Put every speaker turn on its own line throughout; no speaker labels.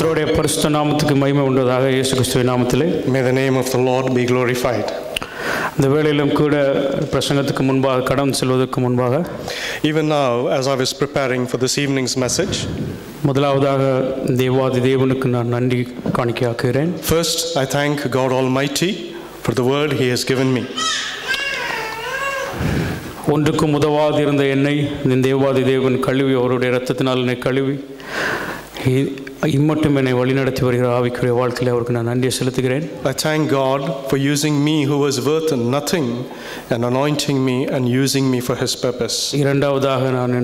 கர்த்தருடைய பரிசுத்த நாமத்துக்கு மகிமை உண்டதாக. இயேசு கிறிஸ்துவின் நாமத்திலே.
May the name of the Lord be glorified.
இந்த வேளையிலும் கூட பிரசங்கத்துக்கு முன்பாக கடந்து செல்வதற்கு முன்பாக
Even now, as I was preparing for this evening's message,
முதலாவதாக தேவாதி தேவனுக்கு நான் நன்றி காணிக்கையாக்குகிறேன்.
first I thank God Almighty for the word He has given me.
ஒன்றுக்கும் உதவாது இருந்த என்னை இந்த தேவாதி தேவன் கழுவி அவருடைய இரத்தத்தினால் என்னை கழுவி இம்மட்டும் என்னை வழிநடத்தி வருகிற ஆவிக்குரிய வாழ்க்கையில் அவருக்கு நான் நன்றியை செலுத்துகிறேன்.
I thank God for using me who was worth nothing and anointing me and using me for His purpose.
இரண்டாவதாக நான்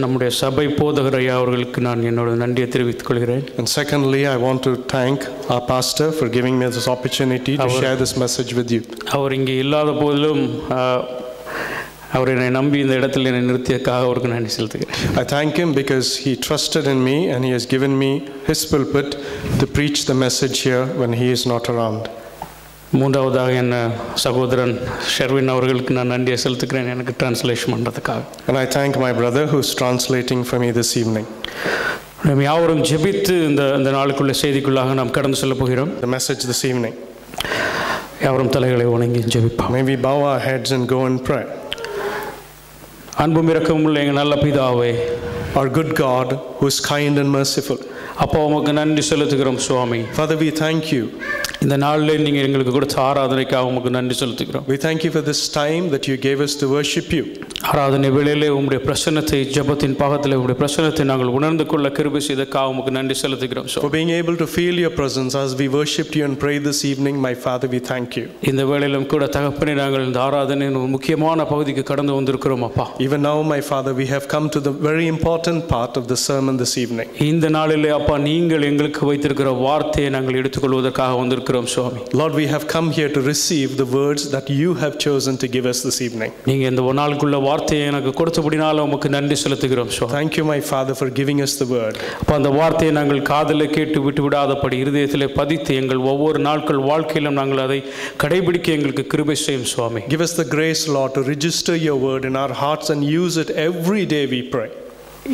நம்முடைய சபை போதகர் ஐயா அவர்களுக்கு நான் என்னோட நன்றியை தெரிவித்துக் கொள்கிறேன்.
And secondly, I want to thank our pastor for giving me this opportunity to share this message with you.
அவர் இங்கே இல்லாத போதிலும் அவர் என்னை நம்பி இந்த இடத்தில் என்னை நிறுத்தியதற்காக அவருக்கு நன்றி செலுத்துகிறேன்.
I thank him because he trusted in me and he has given me his pulpit to preach the message here when he is not around.
மூன்றாவதாக என் சகோதரன் ஷெர்வின் அவர்களுக்கு நான் நன்றியை செலுத்துகிறேன் எனக்கு டிரான்ஸ்லேஷன் பண்ணுறதுக்காக.
And I thank my brother who is translating for me this evening.
நாம் யாவரும் ஜெபித்து இந்த நாளுக்குள்ள செய்திக்குள்ளாக நாம் கடந்து செல்ல போகிறோம்.
The message this evening.
யாவரும் தலைகளை வணங்கி ஜெபிப்போம்.
May we bow our heads and go and pray.
அன்பும் இரக்கமும் உள்ள எங்கள் நல்ல பிதாவே,
our good God who is kind and merciful,
அப்பா உமக்கு நன்றி செலுத்துகிறோம் சுவாமி.
Father, we thank you.
இந்த நாளில் நீங்கள் எங்களுக்கு கொடுத்த ஆராதனைக்காக உமக்கு நன்றி செலுத்துகிறோம்.
We thank you for this time that you gave us to worship you.
ஆராதனை வேளையிலே உம்முடைய பிரசன்னத்தை ஜெபத்தின் பாகத்திலே உம்முடைய பிரசன்னத்தை நாங்கள் உணர்ந்து கொள்ள கிருபை செய்ததற்காக உமக்கு நன்றி செலுத்துகிறோம்.
For being able to feel your presence as we worshiped you and prayed this evening, my Father, we thank you.
இந்த வேளையிலும் கூட தகப்பனே நாங்கள் இந்த ஆராதனையின் ஒரு முக்கியமான பகுதிக்கு கடந்து வந்திருக்கிறோம் அப்பா.
Even now, my Father, we have come to the very important part of the sermon this evening.
இந்த நாளிலே அப்பா நீங்கள் எங்களுக்கு வைத்திருக்கிற வார்த்தையை நாங்கள் எடுத்துக்கொள்வதற்காக வந்திருக்கிறோம் சுவாமி.
Lord, we have come here to receive the words that you have chosen to give us this evening.
நீங்க இந்த நாளுக்குள்ள வார்த்தையை எனக்கு கொடுத்தபடினால உமக்கு நன்றி செலுத்துகிறோம் சுவாமி.
Thank you, my Father, for giving us the word.
அப்ப அந்த வார்த்தையை நாங்கள் காதிலே கேட்டு விட்டு விடாதபடி இருதயத்திலே பதித்து எங்கள் ஒவ்வொரு நாட்கள் வாழ்க்கையிலும் நாங்கள் அதை கடைபிடிக்க எங்களுக்கு கிருபை செய்யும் சுவாமி.
Give us the grace, Lord, to register your word in our hearts and use it every day, we pray.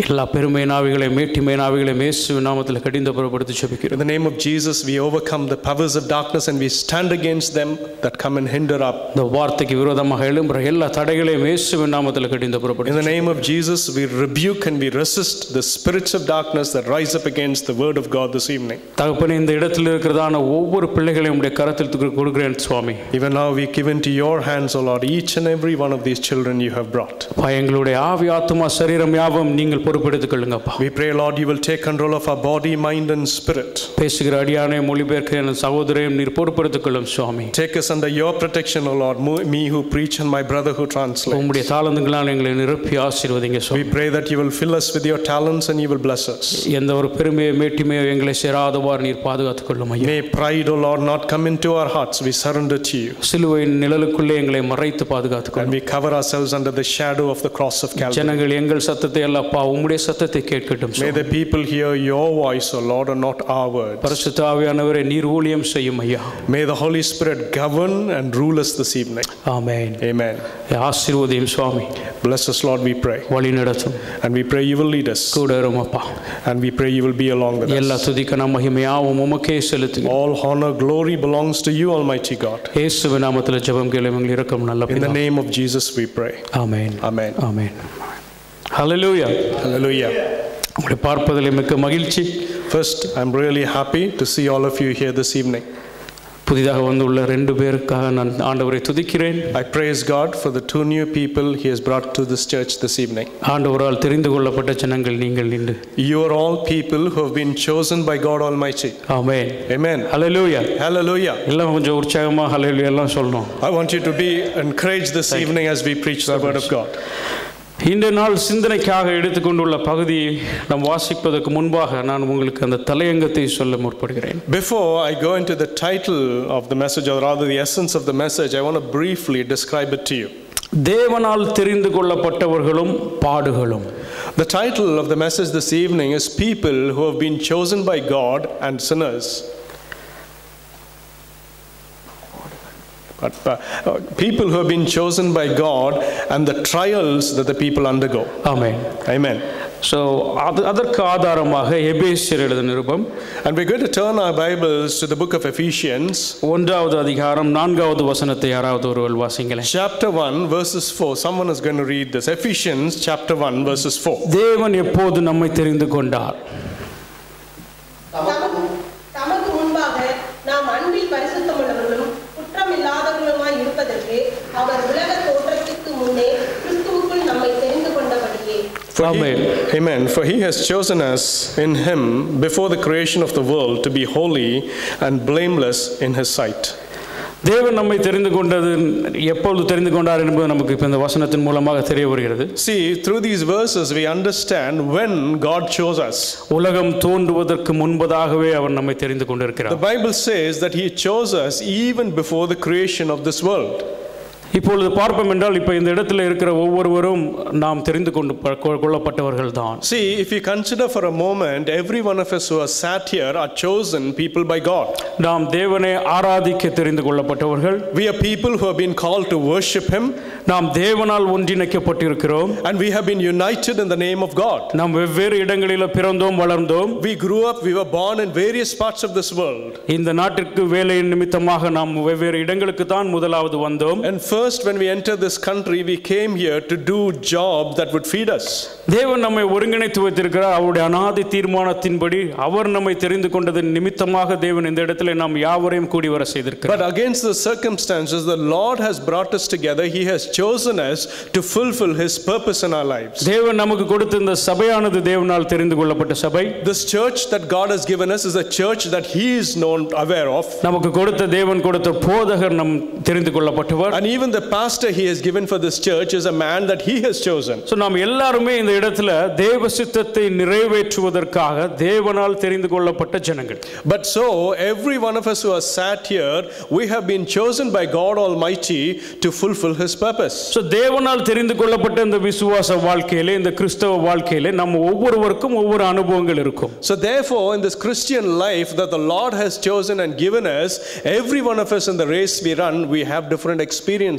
எல்லா பெருமையினாவிகளை மேட்டிமையினாவிகளை இயேசுவின் நாமத்தில் கடிந்து புறப்படுத்தி ஜெபிக்கிறோம்.
In the name of Jesus, we overcome the powers of darkness and we stand against them that come and hinder up.
இந்த வார்த்தைக்கு விரோதமாக எழும்புற எல்லா தடைகளையும் இயேசுவின் நாமத்தில் கடிந்து புறப்படுத்தி.
In the name of Jesus, we rebuke and we resist the spirits of darkness that rise up against the word of God this evening.
தகப்பனே இந்த இடத்தில் இருக்கிறதான ஒவ்வொரு பிள்ளைகளையும் உம்முடைய கரத்தில் கொடுக்கிறேன் சுவாமி.
Even now we give into your hands, O Lord, each and every one of these children you have brought.
எங்களுடைய ஆவி ஆத்துமா சரீரம் யாவும் நீங்கள் பொறுப்பெடுத்துக் கொள்ளுங்கப்பா.
We pray, Lord, you will take control of our body, mind and spirit.
பேசுகிற அடியானை மொழிபெயர்க்க என் சகோதரரையும் நீர் பொறுப்பெடுத்துக் கொள்ளும் சுவாமி.
Take us under your protection, O Lord, me who preach and my brother who translates.
உம்முடைய தாளந்துகளால் எங்களை நிரப்பி ஆசீர்வதிங்க சுவாமி.
We pray that you will fill us with your talents and you will bless us.
எந்த ஒரு பெருமையோ மேட்டிமையோ எங்களை சேராதவாறு நீர் பாதுகாத்துக் கொள்ளும் ஐயா.
May pride, O Lord, not come into our hearts. We surrender to you.
சிலுவையின் நிழலுக்குள்ளே எங்களை மறைத்து பாதுகாத்துக் கொள்ளும்.
And we cover ourselves under the shadow of the cross of Calvary.
ஜனங்கள் எங்கள் சத்தத்தை அல்லப்பா உம்முடைய சத்தத்தை கேட்கட்டும்.
May the people hear your voice, O Lord, and not our words.
பரிசுத்த ஆவியானவரே நீர் ஊழியம் செய்யும் ஐயா.
May the Holy Spirit govern and rule us this evening.
Amen.
Amen.
ஆசீர்வதியும் சுவாமி.
Bless us, Lord, we pray.
வழி நடத்தும்.
And we pray you will lead us.
கூட இரும் அப்பா.
And we pray you will be along with us.
எல்லா துதிக்கு மகிமையாவும் உமக்கே செலுத்துகிறோம்.
All honor, glory belongs to you, Almighty God.
இயேசுவின் நாமத்தில் ஜெபம் கேளும் எங்கள் இரக்கம் நல்ல பிதாவே.
In the name of Jesus we pray.
Amen.
Amen.
Amen. Hallelujah.
Hallelujah.
உங்களை பார்ப்பதில் மிக்க மகிழ்ச்சி.
First, I'm really happy to see all of you here this evening.
புதிதாக வந்துள்ள 2 பேருக்காக நான் ஆண்டவரை துதிக்கிறேன்.
I praise God for the 2 new people he has brought to this church this evening.
ஆண்டவரால் தெரிந்து கொள்ளப்பட்ட ஜனங்கள் நீங்கள் நின்று.
You are all people who have been chosen by God Almighty.
Amen.
Amen.
Hallelujah.
Hallelujah.
எல்லாம் கொஞ்சம் உற்சாகமா ஹல்லேலூயா எல்லாம் சொல்லணும்.
I want you to be encouraged this evening as we preach the word of God.
இந்த நாள் சிந்தனைக்காக எடுத்துக்கொண்டுள்ள பகுதியை நாம் வாசிப்பதற்கு முன்பாக நான் உங்களுக்கு அந்த தலையங்கத்தை சொல்ல முற்படுகிறேன்.
Before I go into the title of the message, or rather the essence of the message, I want to briefly describe it to you.
தேவனால் தெரிந்து கொள்ளப்பட்டவர்களும் பாடுகளும்.
The title of the message this evening is People Who Have Been Chosen by God and Sinners. People who have been chosen by God and the trials that the people undergo.
Amen.
Amen.
So அதற்கு ஆதாரமாக எபேசியர் எழுதின நிருபம்,
And we're going to turn our Bibles to the book of Ephesians,
1வது அதிகாரம் 4வது வசனத்தை யாராவது ஒருவர் வாசிங்களேன்.
chapter 1, verses 4. Someone is going to read this. Ephesians chapter 1, verses 4.
தேவன் எப்போது நம்மை தெரிந்து கொண்டார்?
தமக்கு முன்பாக நாம் அன்பில் பரிசுத்தமுள்ளவர்களும் குற்றமில்லாதவர்களுமாய் இருப்பதற்கு அவர் உலக தோற்றத்திற்கு முன்னே கிறிஸ்துவுக்குள் நம்மை தெரிந்து கொண்டபடியே.
Amen. For he has chosen us in him before the creation of the world to be holy and blameless in his sight.
தேவன் நம்மை தெரிந்து கொண்டது எப்பொழுது தெரிந்து கொண்டார் என்பது நமக்கு இப்போ இந்த வசனத்தின் மூலமாக தெரிய வருகிறது.
See, through these verses we understand when God chose us.
உலகம் தோன்றுவதற்கு முன்பதாகவே அவர் நம்மை தெரிந்து கொண்டிருக்கிறார்.
The Bible says that he chose us even before the creation of this world.
இப்பொழுது பார்ப்போம் என்றால் இப்போ இந்த இடத்துல இருக்கிற ஒவ்வொருவரும் நாம் தெரிந்து கொள்ளப்பட்டவர்கள் தான்.
See, if you consider for a moment, every one of us who are sat here are chosen people by God.
நாம் தேவனை ஆராதிக்க தெரிந்து கொள்ளப்பட்டவர்கள்.
We are people who have been called to worship him.
நாம் தேவனால் ஒன்றிணைக்கப்பட்டிருக்கிறோம்.
And we have been united in the name of God.
நாம் வெவ்வேறு இடங்களில் பிறந்தோம் வளர்ந்தோம்.
We grew up, we were born in various parts of this world.
இந்த நாட்டிற்கு வேலையின் நிமித்தமாக நாம் வெவ்வேறு இடங்களுக்கு தான் முதலாவது வந்தோம்.
And first when we entered this country, we came here to do job that would feed us.
தேவன் நம்மை ஒருங்கிணைத்து வைத்திருக்கிறார். அவருடைய அநாதி தீர்மானத்தின்படி அவர் நம்மை தெரிந்து கொண்டதன் நிமித்தமாக தேவன் இந்த இடத்துல நாம் யாவரையும் கூடி வர செய்திருக்கிறார்.
But against the circumstances, the Lord has brought us together. He has chosen us to fulfill his purpose in our lives.
தேவன் நமக்கு கொடுத்த இந்த சபையானது தேவனால் தெரிந்து கொள்ளப்பட்ட சபை.
This church that God has given us is a church that he is known aware of.
நமக்கு கொடுத்த தேவன் கொடுத்த போதகர் நம் தெரிந்து கொள்ளப்பட்டவர்.
And even the pastor he has given for this church is a man that he has chosen.
So நாம் எல்லாரும் இந்த இடத்துல தேவ சித்தத்தை நிறைவேற்றுவதற்காக தேவனால் தெரிந்து கொள்ளப்பட்ட ஜனங்கள்.
But so every one of us who are sat here, we have been chosen by God Almighty to fulfill his purpose.
So தேவனால் தெரிந்து கொள்ளப்பட்ட இந்த விசுவாச வாழ்க்கையிலே, இந்த கிறிஸ்தவ வாழ்க்கையிலே நம்ம ஒவ்வொருவருக்கும் ஒவ்வொரு அனுபவங்கள் இருக்கும்.
So therefore in this Christian life that the Lord has chosen and given us, every one of us in the race we run, we have different experiences.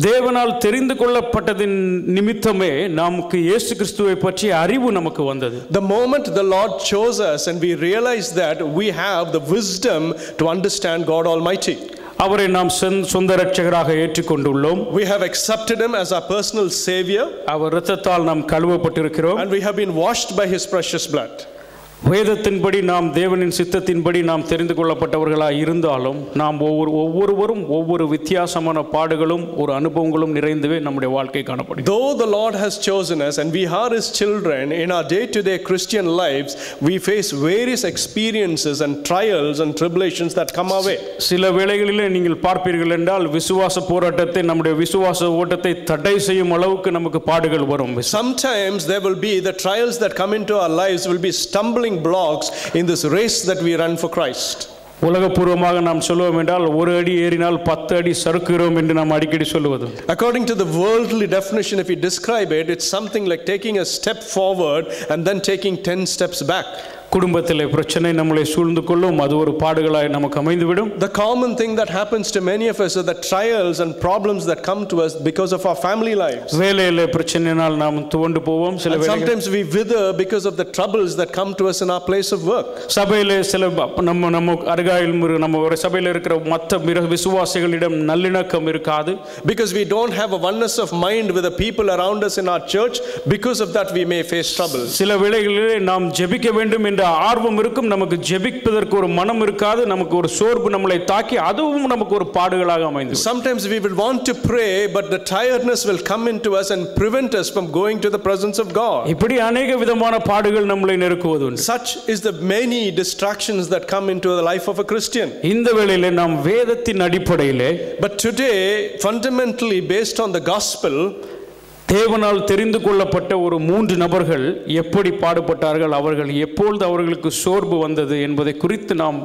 தேவனால் தெரிந்து கொள்ளப்பட்டதின் நிமித்தமே நமக்கு இயேசு கிறிஸ்துவை பற்றிய அறிவு நமக்கு வந்தது.
The moment the Lord chose us and we realized that we have the wisdom to understand God Almighty.
அவரை நாம் சொந்த இரட்சகராக ஏற்றுக்கொண்டுள்ளோம்.
We have accepted him as our personal savior.
அவர் இரத்தத்தால் நாம் கழுவப்பட்டிருக்கிறோம்.
And we have been washed by his precious blood.
வேதத்தின்படி நாம் தேவனின் சித்தத்தின்படி நாம் தெரிந்து கொள்ளப்பட்டவர்களாக இருந்தாலும் நாம் ஒவ்வொருவரும் ஒவ்வொரு வித்தியாசமான பாடுகளும் ஒரு அனுபவங்களும் நிறைந்தவே நம்முடைய வாழ்க்கை காணப்படும்.
Though the Lord has chosen us and we are his children, in our day-to-day Christian lives we face various experiences and trials and tribulations that come our way.
சில வேளைகளிலே நீங்கள் பார்ப்பீர்கள் என்றால் விசுவாச போராட்டத்தை, நம்முடைய விசுவாச ஓட்டத்தை தடை செய்யும் அளவுக்கு நமக்கு பாடுகள் வரும்.
Sometimes there will be the trials that come into our lives will be stumbling blocks in this race that we run for Christ.
உலகபூர்வமாக நாம் சொல்லுவோம் என்றால் ஒரு அடி ஏறினால் 10 அடி சறுக்குகிறோம் என்று நாம் அடிக்கடி சொல்லுவது.
According to the worldly definition, if you describe it, it's something like taking a step forward and then taking 10 steps back.
குடும்பத்திலே பிரச்சனை நம்மளை சூழ்ந்து கொள்ளும், அது ஒரு பாடுகளாய் நமக்கு அமைந்துவிடும்.
The common thing that happens to many of us are the trials and problems that come to us because of our family lives.
வேலையிலே பிரச்சனையினால் நாம் துவண்டு போவோம். சில வேளைகளில்
sometimes we wither because of the troubles that come to us in our place of work.
சபையிலே சில நம்ம அருகாயில் நம்ம ஒரு சபையில இருக்கிற மற்ற விசுவாசிகளிடம் நல்லிணக்கம் இருக்காது.
Because we don't have a oneness of mind with the people around us in our church, because of that we may face troubles.
சில வேளைகளிலே நாம் ஜெபிக்க வேண்டும் என்ற ஆர்வம் இருக்கும், நமக்கு ஜெபிப்பதற்கு ஒரு மனம் இருக்காது, நமக்கு ஒரு சோர்வு நம்மளை தாக்கி அதுவும் நமக்கு ஒரு பாடுகளாக அமைந்து.
Sometimes we will want to pray but the tiredness will come into us and prevent us from going to the presence of God.
இப்படி अनेक விதமான பாடுகள் நம்மளை நெருக்குவது உண்டு.
Such is the many distractions that come into the life of a Christian.
இந்த வேளையிலே நாம் வேதத்தின் அடிப்படையிலே,
but today fundamentally based on the gospel,
தேவனால் தெரிந்து கொள்ளப்பட்ட ஒரு 3 நபர்கள் எப்படி பாடுபட்டார்கள், அவர்கள் எப்பொழுது அவர்களுக்கு சோர்வு வந்தது என்பதை குறித்து நாம்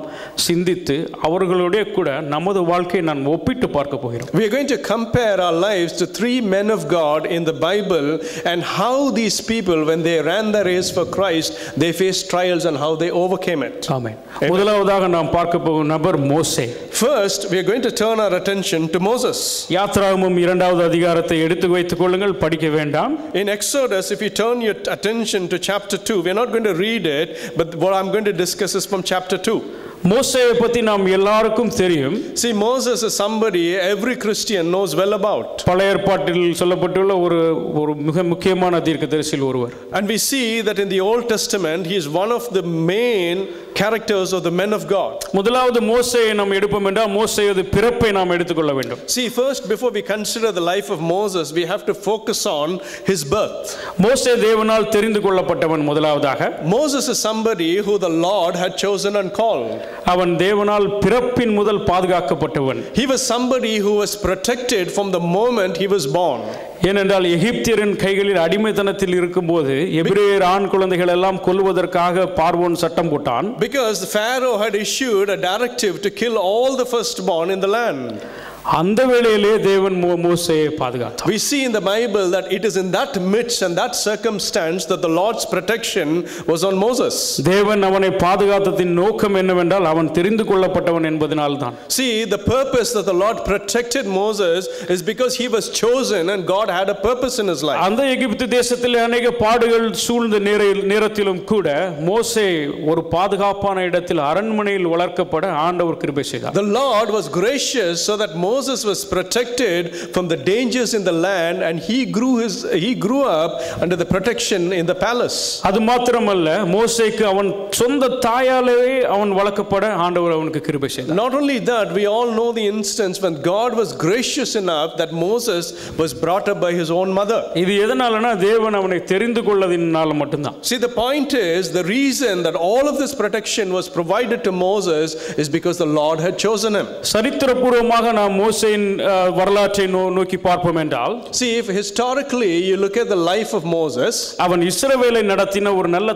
சிந்தித்து அவர்களுடைய கூட நமது வாழ்க்கையை நான் ஒப்பிட்டு பார்க்க போகிறோம்.
We are going to compare our lives to 3 men of God in the Bible and how these people when they ran the race for Christ they faced trials and how they overcame it.
ஆமென். முதலாவதாக நாம் பார்க்க போகும் நபர் மோசே.
First, we are going to turn our attention to Moses.
யாத்ராகமம் 2வது அதிகாரத்தை எடுத்து வைத்துக் கொள்ளுங்கள், படிக்க வேண்டாம்.
In Exodus, if you turn your attention to chapter 2, we are not going to read it, but what I'm going to discuss is from chapter 2.
மோசேயை பற்றி நாம் எல்லாருக்கும் தெரியும்.
See, Moses is somebody every Christian knows well about.
பழைய ஏற்பாட்டில் சொல்லப்பட்டுள்ள ஒரு மிக முக்கியமான தீர்க்கதரிசியில் ஒருவர்.
And we see that in the Old Testament, he is one of the main characters of the men of God.
முதலாவது மோசேயை நாம் எடுப்போம் என்றால் மோசேயது பிறப்பை நாம் எடுத்துக்கொள்ள வேண்டும்.
See, first, before we consider the life of Moses, we have to focus on his birth.
மோசே தேவனால் தெரிந்து கொள்ளப்பட்டவன் முதலாவதாக.
Moses is somebody who the Lord had chosen and called.
அவன் தேவனால் பிறப்பின் முதல் பாதுகாக்கப்பட்டவன்.
He was somebody who was protected from the moment he was born.
ஏனென்றால் எகிப்தியரின் கைகளில் அடிமைத்தனத்தில் இருக்கும்போது எபிரேயர் ஆண் குழந்தைகள் எல்லாம் கொல்வதற்காக பார்வோன் சட்டம் போட்டான்.
Because Pharaoh had issued a directive to kill all the firstborn in the land.
அந்த வேளையிலே தேவன் மோசேயை பாதுகாத்தார்.
We see in the Bible that it is in that midst and that circumstance that the Lord's protection was on Moses.
தேவன் அவனை பாதுகாத்ததின் நோக்கம் என்னவென்றால் அவன் தெரிந்து கொள்ளப்பட்டவன் என்பதனால்தான்.
See, the purpose that the Lord protected Moses is because he was chosen and God had a purpose in his life.
அந்த எகிப்து தேசத்தில் அநேக பாடுகள் சூழ்ந்த நேரத்திலும் கூட மோசே ஒரு பாதுகாப்பான இடத்தில் அரண்மனையில் வளர்க்கப்பட ஆண்டவர் கிருபை செய்தார்.
The Lord was gracious so that Moses was protected from the dangers in the land, and he grew up under the protection in the palace.
அது மாத்திரமல்ல, மோசேக்கு அவன் சொந்த தாயாலே அவன் வளர்க்கப்பட ஆண்டவர் அவனுக்கு கிருபை செய்தார்.
Not only that, we all know the instance when God was gracious enough that Moses was brought up by his own mother.
இது எதனாலனா தேவன் அவனை தெரிந்து கொள்ளதினால மட்டும்தான்.
See, the point is, the reason that all of this protection was provided to Moses is because the Lord had chosen him.
சரித்திரபூர்வமாக நாம் மோசேயின் வரலாற்றை நோக்கி பார்ப்போம் என்றால்,
see, if historically you look at the life of Moses,
அவன் இஸ்ரவேலை நடத்தின ஒரு நல்ல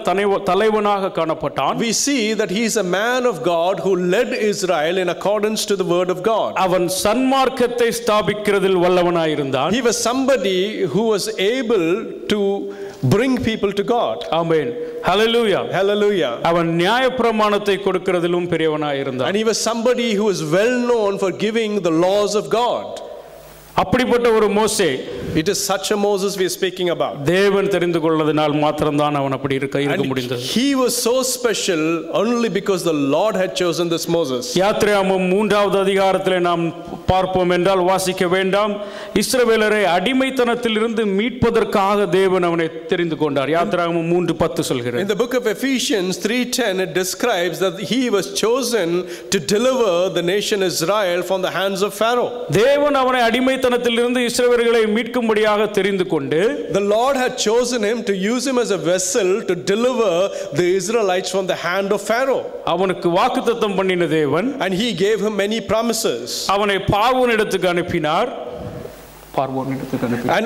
தலைவனாக காணப்பட்டான்.
we see that he is a man of God who led Israel in accordance to the word of God.
அவன் சன்மார்க்கத்தை ஸ்தாபிக்கிறதில் வல்லவனாய் இருந்தான்.
He was somebody who was able to bring people to God.
Amen. Hallelujah.
Hallelujah.
அவன் நியாயப்பிரமாணத்தை கொடுக்கிறதிலும் பெரியவனாய் இருந்தான்.
And he was somebody who was well known for giving the laws of God.
அப்படிப்பட்ட ஒரு மோசே,
it is such a Moses we are speaking about.
தேவன் தெரிந்து கொள்ளதினால் மாத்திரம்தான் அவன் அப்படி இருக்க முடிந்தது.
He was so special only because the Lord had chosen this Moses.
யாத்ராகமம் 3வது அதிகாரத்திலே நாம் பார்ப்போம் என்றால் வாசிக்க வேண்டாம், இஸ்ரவேலரை அடிமைத்தனத்திலிருந்து மீட்பதற்காக தேவன் அவனை தெரிந்து கொண்டார். யாத்ராகமம் 3:10 சொல்கிறது.
In the book of Ephesians 3:10 it describes that he was chosen to deliver the nation Israel from the hands of Pharaoh.
தேவன் அவனை அடிமைத்தனத்திலிருந்து இஸ்ரவேலர்களை மீட்கும்படியாக தெரிந்து கொண்டு,
the Lord had chosen him to use him as a vessel to deliver the Israelites from the hand of Pharaoh.
அவனுக்கு வாக்குத்தத்தம் பண்ணின தேவன்,
and he gave him many promises.
அவனை பார்வோனிடத்துக்கு அனுப்பினார்.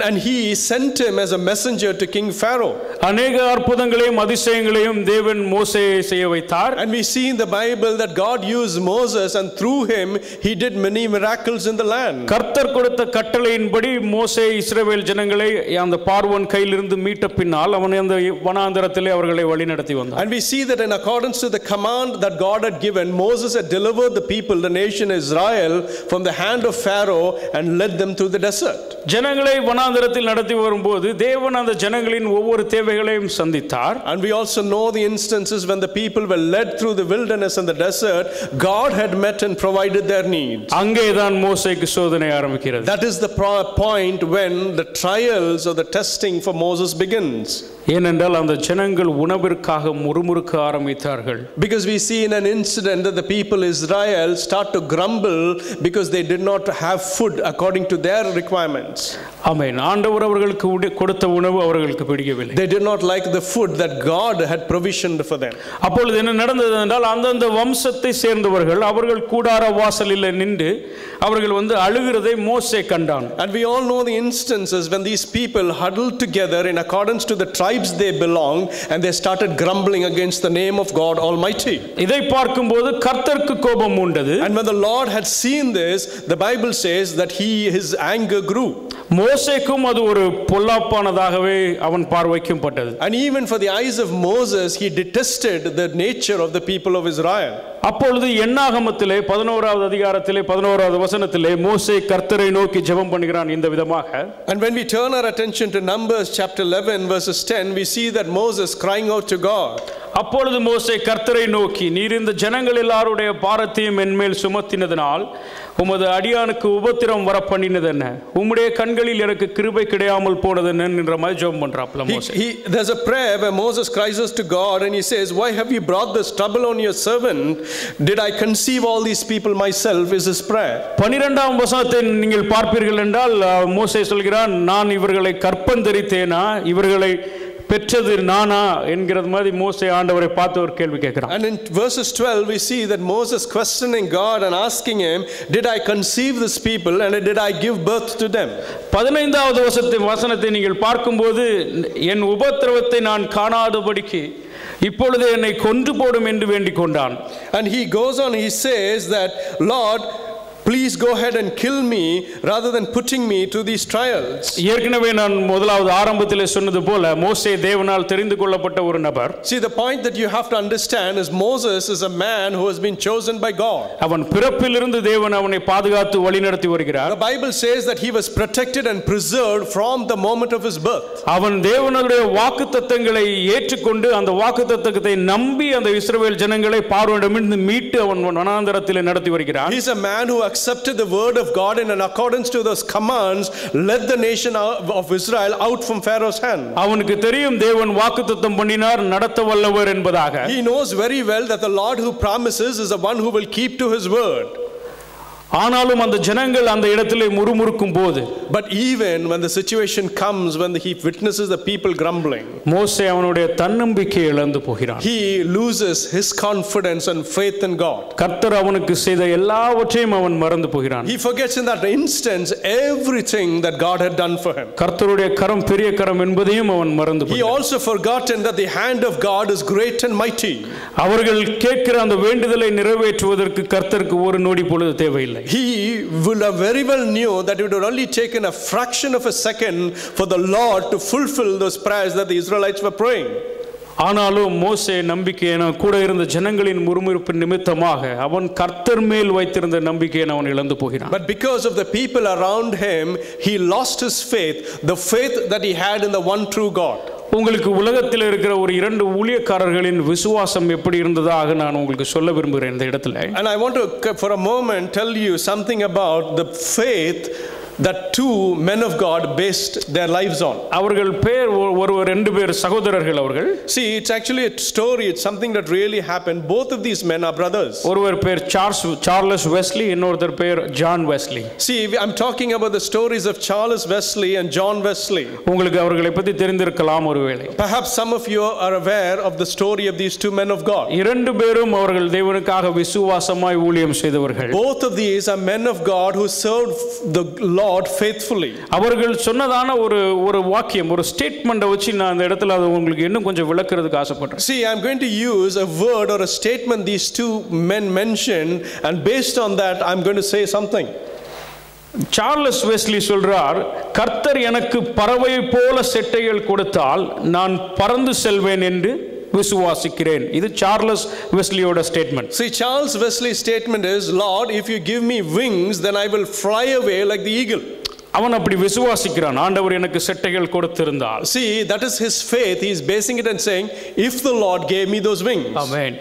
And he sent him as a messenger to King Pharaoh.
அநேக அற்புதங்களையும் அதிசயங்களையும் தேவன் மோசேயை செய்ய வைத்தார்.
And we see in the Bible that God used Moses, and through him he did many miracles in the land.
கர்த்தர் கொடுத்த கட்டளையின்படி மோசே இஸ்ரவேல் ஜனங்களை அந்த பார்வோன் கையிலிருந்து மீட்ட பின்னால் அவன் அந்த வனாந்தரத்திலே அவர்களை வழிநடத்தி வந்தான்.
And we see that in accordance to the command that God had given, Moses had delivered the people, the nation Israel, from the hand of Pharaoh and led them through the desert.
ஜனங்களை வனாந்தரத்தில் நடத்தி வரும்போது தேவன் அந்த ஜனங்களின் ஒவ்வொரு தேவைகளையும் சந்தித்தார்.
And we also know the instances when the people were led through the wilderness and the desert, God had met and provided their needs.
அங்கேதான் மோசேக்கு சோதனை ஆரம்பிக்கிறது.
That is the point when the trials or the testing for Moses begins.
ஏனென்றால் அந்த ஜனங்கள் உணவிற்காக முறுமுறுக்க ஆரம்பித்தார்கள்.
Because we see in an incident that the people Israel start to grumble because they did not have food according to their requirements.
ஆமென். ஆண்டவர் அவர்களுக்கு கொடுத்த உணவு அவர்களுக்கு பிடிக்கவில்லை.
They did not like the food that God had provisioned for them.
அப்பொழுது என்ன நடந்தது என்றால் அந்தந்த வம்சத்தை சேர்ந்தவர்கள் அவர்கள் கூடார வாசலில் நின்று அவர்கள் அழுகிறதை மோசே கண்டான்.
And we all know the instances when these people huddled together in accordance to the tribes they belonged, and they started grumbling against the name of God Almighty.
இதை பார்க்கும்போது கர்த்தருக்கு கோபம் உண்டது.
And when the Lord had seen this, the Bible says that his anger grew.
மோசேக்கும் அது ஒரு பொல்லாப்பானதாகவே அவன் பார்வைக்கும் பட்டது.
And even for the eyes of Moses, he detested the nature of the people of Israel.
அப்பொழுது என்னாகமத்திலே 11வது அதிகாரத்திலே 11வது வசனத்திலே மோசே கர்த்தரை நோக்கி ஜெபம் பண்ணுகிறான் இந்த விதமாக.
And when we turn our attention to Numbers chapter 11 verses 10, we see that Moses crying out to God.
அப்பொழுது மோசே கர்த்தரை நோக்கி, நீர் இந்த ஜனங்கள் எல்லாருடைய பாரத்தையும் என்மேல் சுமத்தினதினால் உமது அடியானுக்கு உபத்திரம் வர பண்ணினது என்ன, உம்முடைய கண்களில் எனக்கு கிருபை கிடையாமல் போனது என்ன என்ற மாதிரி ஜெபம் பண்றாப்ல மோசே.
There's a prayer where Moses cries out to God and he says, why have you brought this trouble on your servant? Did I conceive all these people myself? Is his prayer.
12ஆம் வசனத்தை நீங்கள் பார்ப்பீர்கள் என்றால் மோசே சொல்கிறான், நான் இவர்களை கற்பந்தரித்தேனா, இவர்களை பெற்றது நானா என்கிறது மாதிரி மோசே ஆண்டவரை பார்த்து ஒரு கேள்வி கேட்கிறான்.
And in verses 12 we see that Moses questioning God and asking him, did I conceive this people and did I give birth to them?
15வது வசனத்தை நீங்கள் பார்க்கும்போது, என் உபத்திரவத்தை நான் காணாதபடிக்கு இப்பொழுது என்னை கொன்று போடும் என்று வேண்டிக் கொண்டான்.
And he goes on, he says that, Lord, please go ahead and kill me rather than putting me to these trials.
ஏற்கனவே நான் முதலாவது ஆரம்பத்திலே சொன்னது போல மோசே தேவனால் தெரிந்து கொள்ளப்பட்ட ஒரு நபர்.
See, the point that you have to understand is Moses is a man who has been chosen by God.
அவன் பிறப்பிலிருந்து தேவன் அவனை பாதுகாத்து வழிநடத்தி வருகிறார்.
The Bible says that he was protected and preserved from the moment of his birth.
அவன் தேவனுடைய வாக்குத்தத்தங்களை ஏற்றுக்கொண்டு அந்த வாக்குத்தத்தத்தை நம்பி அந்த இஸ்ரவேல் ஜனங்களை பார்வோனிடமிருந்து மீட்டு அவன் வனாந்தரத்திலே நடத்தி வருகிறார்.
He is a man who accepted the word of God and in accordance to those commands led the nation of Israel out from Pharaoh's hand.
அவனுக்கு தெரியும் தேவன் வாக்குத்தத்தம் பண்ணினார் நடத்த வல்லவர் என்பதாக.
He knows very well that the Lord who promises is the one who will keep to his word.
ஆனாலும் அந்த ஜனங்கள் அந்த இடத்திலே முறுமுறுக்கும் போது,
but even when the situation comes when he witnesses the people grumbling,
மோசே அவனுடைய தன்னம்பிக்கையை இழந்து போகிறான்.
he loses his confidence and faith in God.
கர்த்தர் அவனுக்கு செய்த எல்லாவற்றையும் அவன் மறந்து போகிறான்.
He forgets in that instance everything that God had done for him.
கர்த்தருடைய கரம் பெரிய கரம் என்பதையும் அவன் மறந்து போகிறான்.
He also forgotten that the hand of God is great and mighty.
அவர்கள் கேட்கிற அந்த வேண்டுதலை நிறைவேற்றுவதற்கு கர்த்தருக்கு ஒரு நொடி பொழுது தேவையில்லை.
He will have very well knew that it would only taken a fraction of a second for the Lord to fulfill those prayers that the Israelites were praying.
ஆனாலும் மோசே நம்பிக்கையை கூட இருந்த ஜனங்களின் முறுமுறுப்பு நிமித்தமாக அவன் கர்த்தர் மேல் வைத்திருந்த நம்பிக்கையை அவன் இழந்து போகிறான்.
But because of the people around him, he lost his faith, the faith that he had in the one true God.
உங்களுக்கு உலகத்தில் இருக்கிற ஒரு 2 ஊழியக்காரர்களின் விசுவாசம் எப்படி இருந்ததாக நான் உங்களுக்கு சொல்ல விரும்புகிறேன் இந்த இடத்துல.
And I want to for a moment tell you something about the faith that 2 men of God based their lives on.
அவர்கள் பேர் ஒருவர் 2 பேர் சகோதரர்கள் அவர்கள்.
See, it's actually a story, it's something that really happened. Both of these men are brothers.
ஒருவர் பேர் Charles Wesley, இன்னொருத்தர் பேர் John Wesley.
See, I'm talking about the stories of Charles Wesley and John Wesley.
உங்களுக்கு அவர்களை பற்றி தெரிந்திருக்கலாம் ஒருவேளை.
Perhaps some of you are aware of the story of these 2 men of God.
2 பேரும் அவர்கள் தேவனுக்காக விசுவாசமாய் ஊழியம் செய்தவர்கள்.
Both of these are men of God who served the Lord faithfully.
அவர்கள் சொன்னதான ஒரு வாக்கியம், ஒரு ஸ்டேட்மென்ட் வச்சு நான் அந்த இடத்துல அது உங்களுக்கு இன்னும் கொஞ்சம் விளக்குறதுக்கு ஆசைப்படுறேன்.
See, I'm going to use a word or a statement these 2 men mentioned, and based on that I'm going to say something.
Charles Wesley சொல்றார், கர்த்தர் எனக்கு பறவை போல செட்டைகள் கொடுத்தால் நான் பறந்து செல்வேன் என்று விசுவாசிக்கிறேன். இது சார்லஸ் வெஸ்லியோட statement.
See, Charles Wesley's statement is, Lord, if you give me wings, then I will fly away like the eagle.
அவன் அப்படி விசுவாசிக்கிறான், ஆண்டவர் எனக்கு செட்டைகள் கொடுத்திருந்தால்.
See, that is his faith. He is basing it and saying, if the Lord gave me those wings.
ஆமென்.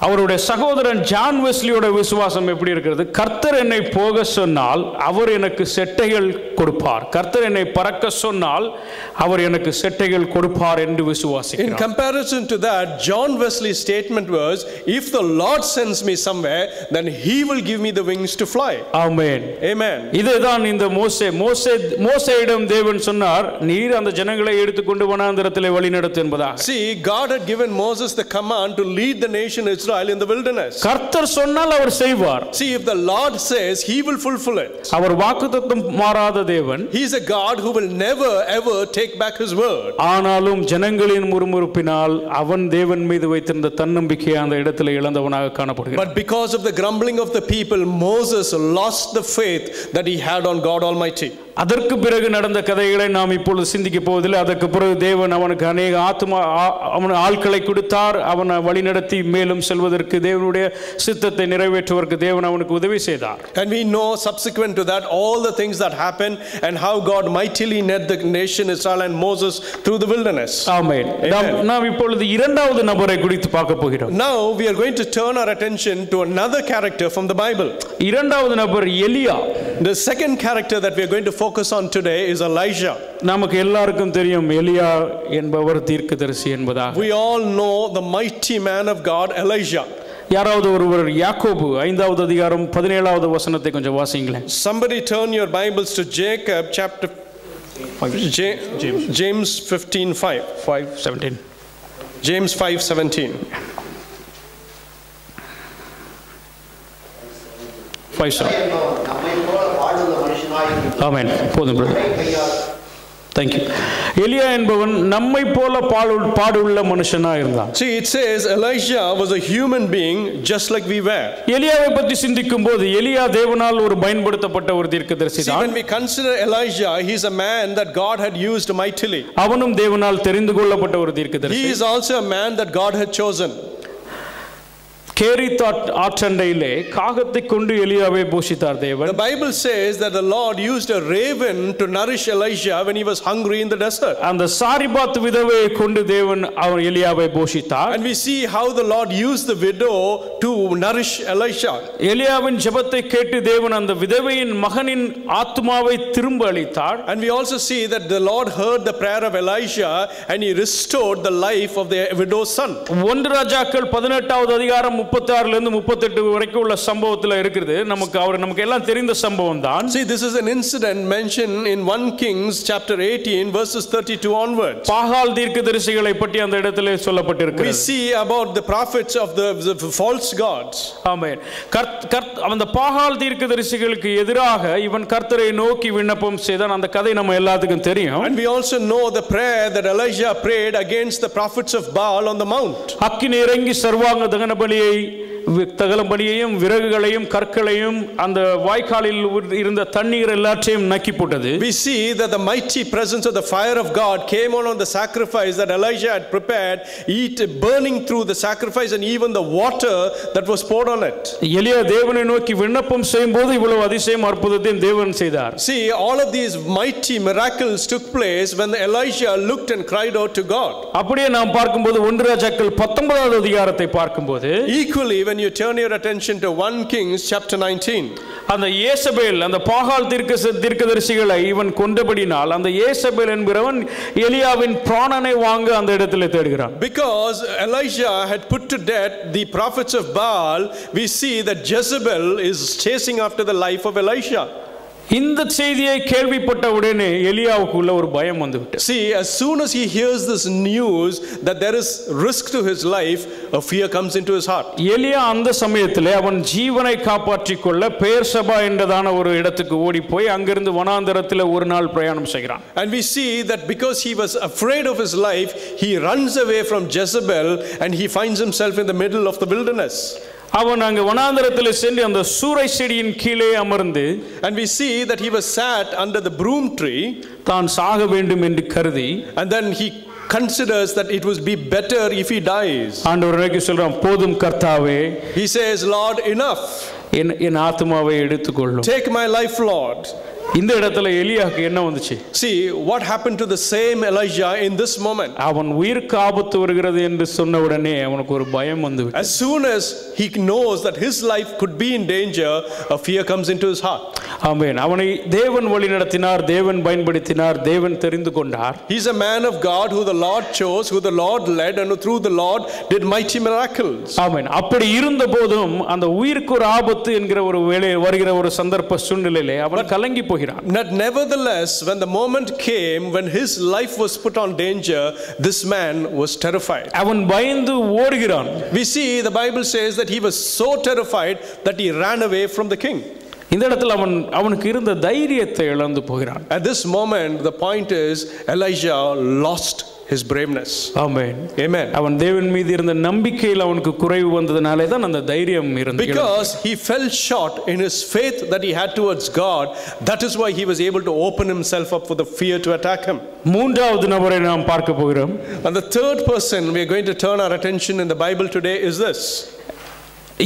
அவருடைய சகோதரன் John வெஸ்லியோட விசுவாசம் எப்படி இருக்கிறது? கர்த்தர் என்னை போக சொன்னால் அவர் எனக்கு செட்டைகள் கொடுப்பார், கர்த்தர் என்னை பறக்க சொன்னால் அவர் எனக்கு செட்டைகள் கொடுப்பார் என்று விசுவாசிக்கிறார்.
In comparison to that, John Wesley's statement was, if the Lord sends me somewhere, then he will give me the wings to fly.
Amen.
Amen.
இதுதான் இந்த மோசேயிடம் தேவன் சொன்னார், நீர் அந்த ஜனங்களை எடுத்துக்கொண்டு வனாந்தரத்திலே வழிநடத்து என்பதாக.
See, God had given Moses the command to lead the nation Israel in the wilderness.
கர்த்தர் சொன்னால் அவர் செய்வார்.
See, if the Lord says, he will fulfill it.
அவர் வாக்குத்தத்தம் மாறாத தேவன்.
He is a God who will never ever take back his word.
ஆனாலும் ஜனங்களின் முறுமுறுப்பினால் அவன் தேவன் மீது வைத்திருந்த தன்னம்பிக்கையை அந்த இடத்துல இழந்தவனாக காணப்படுகிறான்.
But because of the grumbling of the people, Moses lost the faith that he had on God Almighty.
அதற்கு பிறகு நடந்த கதைகளை நாம் இப்பொழுது சிந்திக்க போவதில்லை. அதற்கு பிறகு தேவன் அவனுக்கு அநேக அவன் ஆட்களை கொடுத்தார். அவனை வழிநடத்தி மேலும் செல்வதற்கு தேவனுடைய சித்தத்தை நிறைவேற்றுவதற்கு தேவன் அவனுக்கு உதவி செய்தார்.
And we know subsequent to that all the things that happened and how God mightily led the nation Israel and Moses through the wilderness.
ஆமென். நாம் இப்பொழுது இரண்டாவது நபரை குறித்து பார்க்க போகிறோம்.
Now we are going to turn our attention to another character from the Bible.
இரண்டாவது நபர் எலியா.
The second character that we are going to focus on today is Elijah.
நமக்கு எல்லாருக்கும் தெரியும் எலியா என்பவர் தீர்க்கதரிசி என்பதாக.
We all know the mighty man of God Elijah.
யாராவது ஒருவர் யாக்கோபு 5வது அதிகாரம் 17வது வசனத்தை கொஞ்சம் வாசிங்களேன்.
Somebody turn your Bibles to Jacob chapter James 5:17. James 5:17.
5:7. ஆமென். போதும் பிரதர். Thank you. எலியா என்பவன் நம்மை போல பாடுள்ள மனுஷனா இருந்தான்.
See, it says Elijah was a human being just like we were.
எலியாவை பற்றி சிந்திக்கும்போது எலியா தேவனால் ஒரு பயன்படுத்தப்பட்ட ஒரு தீர்க்கதரிசி தான்.
See, when we consider Elijah, he is a man that God had used mightily.
அவனும் தேவனால் தெரிந்து கொள்ளப்பட்ட ஒரு தீர்க்கதரிசி.
He is also a man that God had chosen.
கேரித் ஆற்றண்டையிலே காகத்தை கொண்டு எலியாவை போஷித்தார் தேவன்.
The Bible says that the Lord used a raven to nourish Elijah when he was hungry in the desert.
அந்த சாரிபாத் விதவையை கொண்டு தேவன் அவர் எலியாவை போஷித்தார்.
And we see how the Lord used the widow to nourish Elijah.
எலியாவின் ஜெபத்தை கேட்டு தேவன் அந்த விதவையின் மகனின் ஆத்துமாவை திரும்ப அளித்தார்.
And we also see that the Lord heard the prayer of Elijah and he restored the life of the widow's son.
1 ராஜாக்கள் 18வது அதிகாரம் 36 ல இருந்து 38 வரைக்கும் உள்ள சம்பவத்துல இருக்குது. நமக்கு எல்லாம் தெரிந்த சம்பவம் தான்.
See, this is an incident mentioned in 1 Kings chapter 18 verses 32 onwards.
பாகால் தீர்க்கதரிசிகளை பற்றி அந்த இடத்திலே சொல்லப்பட்டிருக்கிறது.
We see about the prophets of the false gods.
ஆமென். அந்த பாகால் தீர்க்கதரிசிகளுக்கு எதிராக இவன் கர்த்தரை நோக்கி விண்ணப்பம் செய்தான். அந்த கதை நம்ம எல்லாத்துக்கும் தெரியும்.
And we also know the prayer that Elijah prayed against the prophets of Baal on the mount.
அக்கினி இறங்கி சர்வாங்க தகன பலியை தகலபலியையும் விறகுகளையும் கற்களையும் அந்த வாய்க்காலில் இருந்த தண்ணீர் எல்லாத்தையும் நக்கி போட்டது.
We see that the mighty presence of the fire of God came on the sacrifice that Elijah had prepared, burning through the sacrifice and even the water that was poured on it.
எலியா தேவனை நோக்கி விண்ணப்பம் செய்யும்போது இவ்வளவு அதிசயம் அற்புதத்தையும் தேவன் செய்தார்.
See, all of these mighty miracles took place when Elijah looked and cried out to God.
அப்படியே நாம் பார்க்கும்போது 1 ராஜாக்கள் 19வது அதிகாரத்தை பார்க்கும்போது
equally when you turn your attention to 1 Kings chapter 19,
அந்த யேசபேல் அந்த பாகால் தீர்க்கதரிசிகளை இவன் கொண்டபடினால் அந்த யேசபேல் என்பவன் எலியாவின் பிராணனை வாங்க அந்த இடத்திலே தேடுகிறான்.
Because Elijah had put to death the prophets of Baal, we see that Jezebel is chasing after the life of Elisha.
இந்த செய்தியை கேள்விப்பட்ட உடனே எலியாவுக்குள்ள ஒரு பயம் வந்துவிட்டது.
See, as soon as he hears this news that there is risk to his life, a fear comes into his heart.
எலியா அந்த சமயத்திலே அவன் ஜீவனை காப்பாற்றிக் கொள்ள பெயர்சபா என்றதான ஒரு இடத்துக்கு ஓடி போய் அங்கிருந்து வனாந்தரத்தில் ஒரு நாள் பிரயாணம் செய்கிறான்.
And we see that because he was afraid of his life, he runs away from Jezebel and he finds himself in the middle of the wilderness.
அவன் அங்கு வனாந்தரத்தில் சென்று அந்த சூரை செடியின் கீழே அமர்ந்து
and we see that he was sat under the broom tree
தான் சாக வேண்டும் என்று கருதி
and then he considers that it would be better if he dies.
ஆண்டவருக்கு சொல்றான், போதும் கர்த்தாவே,
he says, Lord, enough,
என் ஆத்துமாவை எடுத்துக்கொள்ளும்,
take my life, Lord.
இந்த இடத்துல எலியாக்கு என்ன வந்துச்சு?
See what happened to the same Elijah in this moment.
அவன் உயிருக்கு ஆபத்து வருகிறது என்று சொன்ன உடனே அவனுக்கு ஒரு பயம் வந்துவிட்டது.
As soon as he knows that his life could be in danger, a fear comes into his heart.
ஆமென். அவனை தேவன் வழி நடத்தினார், தேவன் பயன்படுத்தினார், தேவன் தெரிந்து கொண்டார்.
He is a man of God who the Lord chose, who the Lord led, and who through the Lord did mighty miracles.
ஆமென். அப்படி இருந்த போதும் அந்த உயிருக்கு ஒரு ஆபத்து என்கிற ஒரு வேளை வருகிற ஒரு சந்தர்ப்ப சூழ்நிலையிலே அவன் கலங்கி போகிறான்.
Nevertheless, when the moment came when his life was put on danger, this man was terrified.
அவன் பயந்து ஓடுகிறான்.
We see the Bible says that he was so terrified that he ran away from the king.
இந்த இடத்துல அவனுக்கு இருந்த தைரியத்தை இழந்து போகிறான்.
At this moment, the point is Elijah lost his braveness.
Amen.
Amen.
அவன் தேவன் மீது இருந்த நம்பிக்கையில் அவனுக்கு குறைவு வந்ததனாலே தான் அந்த தைரியம் இருந்தது.
Because he fell short in his faith that he had towards God, that is why he was able to open himself up for the fear to attack him.
மூன்றாவது நபரை நாம் பார்க்க போகிறோம்.
And the third person we are going to turn our attention in the Bible today is this.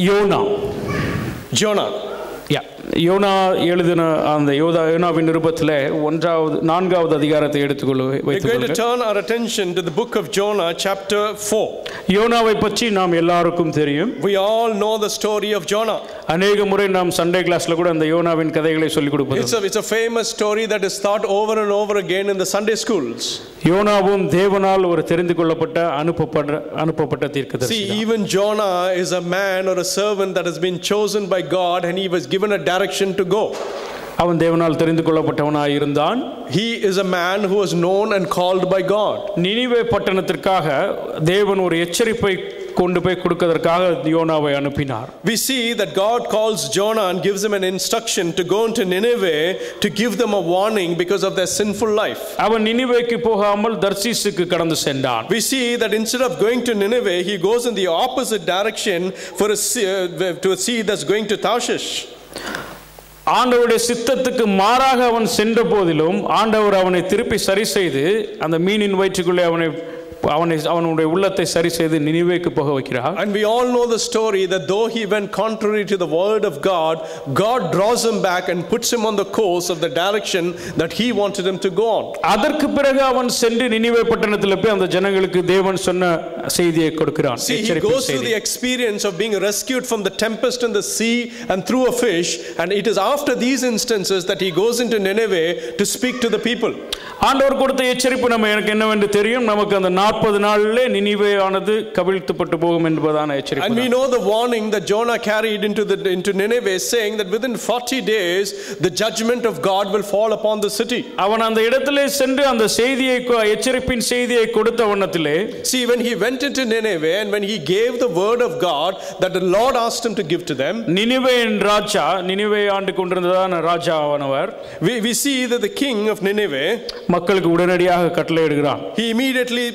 யோனா.
Jonah.
யோனா எழுதின அந்த யோனாவின் நிருபத்தில் 4வது அதிகாரத்தை
We're going to turn our attention to the book of Jonah, chapter 4.
யோனாவை பற்றி நாம் எல்லாருக்கும் தெரியும்.
We all know the story of Jonah.
அநேக முறை நாம் சண்டே கிளாஸ்ல கூட அந்த யோனாவின் கதைகளை சொல்லிக் கொடுப்போம்.
It's a famous story that is taught over and over again in the Sunday schools.
யோனாவும் தேவனால் ஒரு தெரிந்து கொள்ளப்பட்ட அனுப்பப்பட்ட தீர்க்கதரிசி.
See, even Jonah is a man or a servant that has been chosen by God, and he was given a direction to go.
அவன் தேவனால் தெரிந்து கொள்ளப்பட்டவனாய் இருந்தான்.
He is a man who was known and called by God.
Nineveh பட்டணத்திற்காக தேவன் ஒரு எச்சரிப்பை கொண்டு போய் கொடுக்கிறதற்காக யோனாவை அனுப்பினார்.
We see that God calls Jonah and gives him an instruction to go into Nineveh to give them a warning because of their sinful life.
அவன் நினிவேக்கு போகாமல் தர்சீசுக்கு கடந்து சென்றான்.
We see that instead of going to Nineveh, he goes in the opposite direction for to a sea that's going to Tarshish.
ஆண்டவருடைய சித்தத்துக்கு மாறாக அவன் சென்ற போதிலும் ஆண்டவர் அவனை திருப்பி சரி செய்து அந்த மீனின் வயிற்றுக்குள்ளே அவனுடைய உள்ளத்தை சரி செய்து நினிவேக்கு போக வைக்கிறார்.
And we all know the story that though he went contrary to the word of God, God draws him back and puts him on the course of the direction that he wanted him to go on.
அதற்கு பிறகு அவன் சென்று நினிவே பட்டணத்தில் போய் அந்த ஜனங்களுக்கு தேவன் சொன்ன செய்தியை கொடுக்கிறான்.
See, he goes through the experience of being rescued from the tempest in the sea and through a fish, and it is after these instances that he goes into Nineveh to speak to the people.
ஆண்டவர் கொடுத்த எச்சரிப்பு எனக்கு என்னவென்று தெரியும். நமக்கு அந்த 40 நாளிலே நினிவே ஆனது கவிழ்த்துப்பட்டு போகும் என்பதான எச்சரிப்பு.
And we know the warning that Jonah carried into Nineveh, saying that within 40 days the judgment of God will fall upon the city.
அவன் அந்த இடத்திலே சென்று அந்த செய்தியை எச்சரிப்பின் செய்தியை கொடுத்த வண்ணத்திலே,
see, when he went into Nineveh and when he gave the word of God that the Lord asked him to give to them,
நினிவேயின் ராஜா, நினிவே ஆண்டு கொண்டிருந்ததான ராஜாவானவர்,
we see that the king of Nineveh
மக்களுக்கு உடனடியாக கட்டளையிடுகிறான்.
he immediately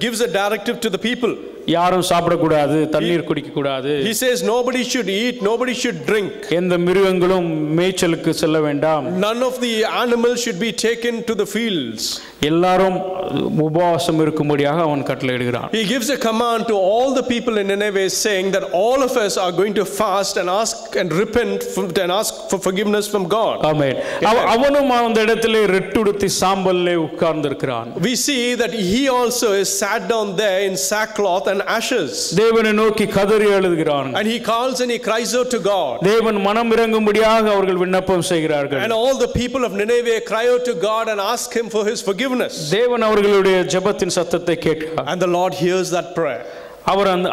gives a directive to the people.
யாரும் சாப்பிடக்கூடாது, தண்ணீர் குடிக்க கூடாது.
He says nobody should eat, nobody should drink.
எந்த மிருகங்களும் மேய்ச்சலுக்கு செல்ல வேண்டாம்.
None of the animals should be taken to the fields.
எல்லாரும் உபவாசம் இருக்கும்படியாக அவன் கட்டளையிடுகிறான்.
He gives a command to all the people in Nineveh, saying that all of us are going to fast and ask and repent and ask for forgiveness from God.
ஆமென். அவனும் அந்த இடத்திலே ரெட்டுடுத்தி சாம்பல்லே உட்கார்ந்திருக்கிறான்.
We see that he also is sat down there in sackcloth and ashes.
தேவனை நோக்கி கதறி அழுகிறான்.
And he calls and he cries out to God.
தேவன் மனம் இறங்கும்படியாக அவர்கள் விண்ணப்பம் செய்கிறார்கள்.
And all the people of Nineveh cry out to God and ask him for his forgiveness.
தேவன் அவர்களுடைய ஜெபத்தின் சத்தத்தை கேட்கிறார்.
And the Lord hears that prayer.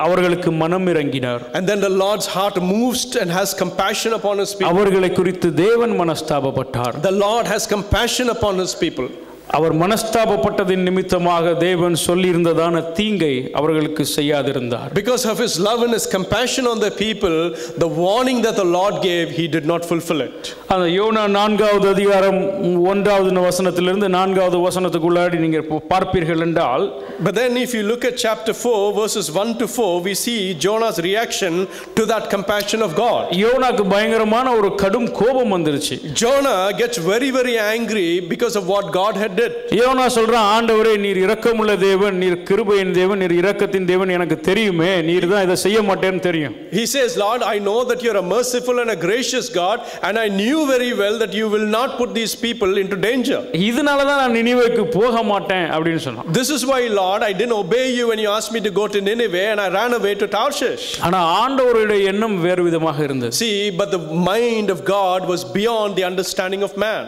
அவர்களுக்கு மனம் இறங்கினார்.
And then the Lord's heart moves and has compassion upon his people.
அவர்களை குறித்து தேவன் மனஸ்தாபப்பட்டார்.
The Lord has compassion upon his people.
அவர் மனஸ்தாபப்பட்டதின் நிமித்தமாக தேவன் சொல்லியிருந்ததான தீங்கை அவர்களுக்கு செய்யாதிருந்தார்.
Because of his love and his compassion on the people, the warning that the Lord gave, he did not fulfill it.
அந்த YONO 4வது அதிகாரம் 1வது வசனத்திலிருந்து 4வது வசனத்துக்குள்ளாடி நீங்க பார்ப்பீர்கள் என்றால்,
but then if you look at chapter 4 verses 1 to 4, we see Jonah's reaction to that compassion of God.
யோனாக்கு பயங்கரமான ஒரு கடும் கோபம் வந்துருச்சு.
Jonah gets very very angry because of what God had did.
யோனா சொல்றான், ஆண்டவரே நீர் இரக்கமுள்ள தேவன், நீர் கிருபையின் தேவன், நீர் இரக்கத்தின் தேவன், எனக்கு தெரியுமே நீர் தான் இதை செய்ய மாட்டேன்னு தெரியும்.
He says, Lord, I know that you are a merciful and a gracious God, and I knew very well that you will not put these people into danger.
இதனால தான் நான் நினிவேக்கு போக மாட்டேன் அப்படினு சொன்னான்.
This is why, Lord, I didn't obey you when you asked me to go to Nineveh, and I ran away to Tarshish.
ஆனா ஆண்டவருடைய எண்ணம் வேறு விதமாக இருந்தது.
See, but the mind of God was beyond the understanding of man.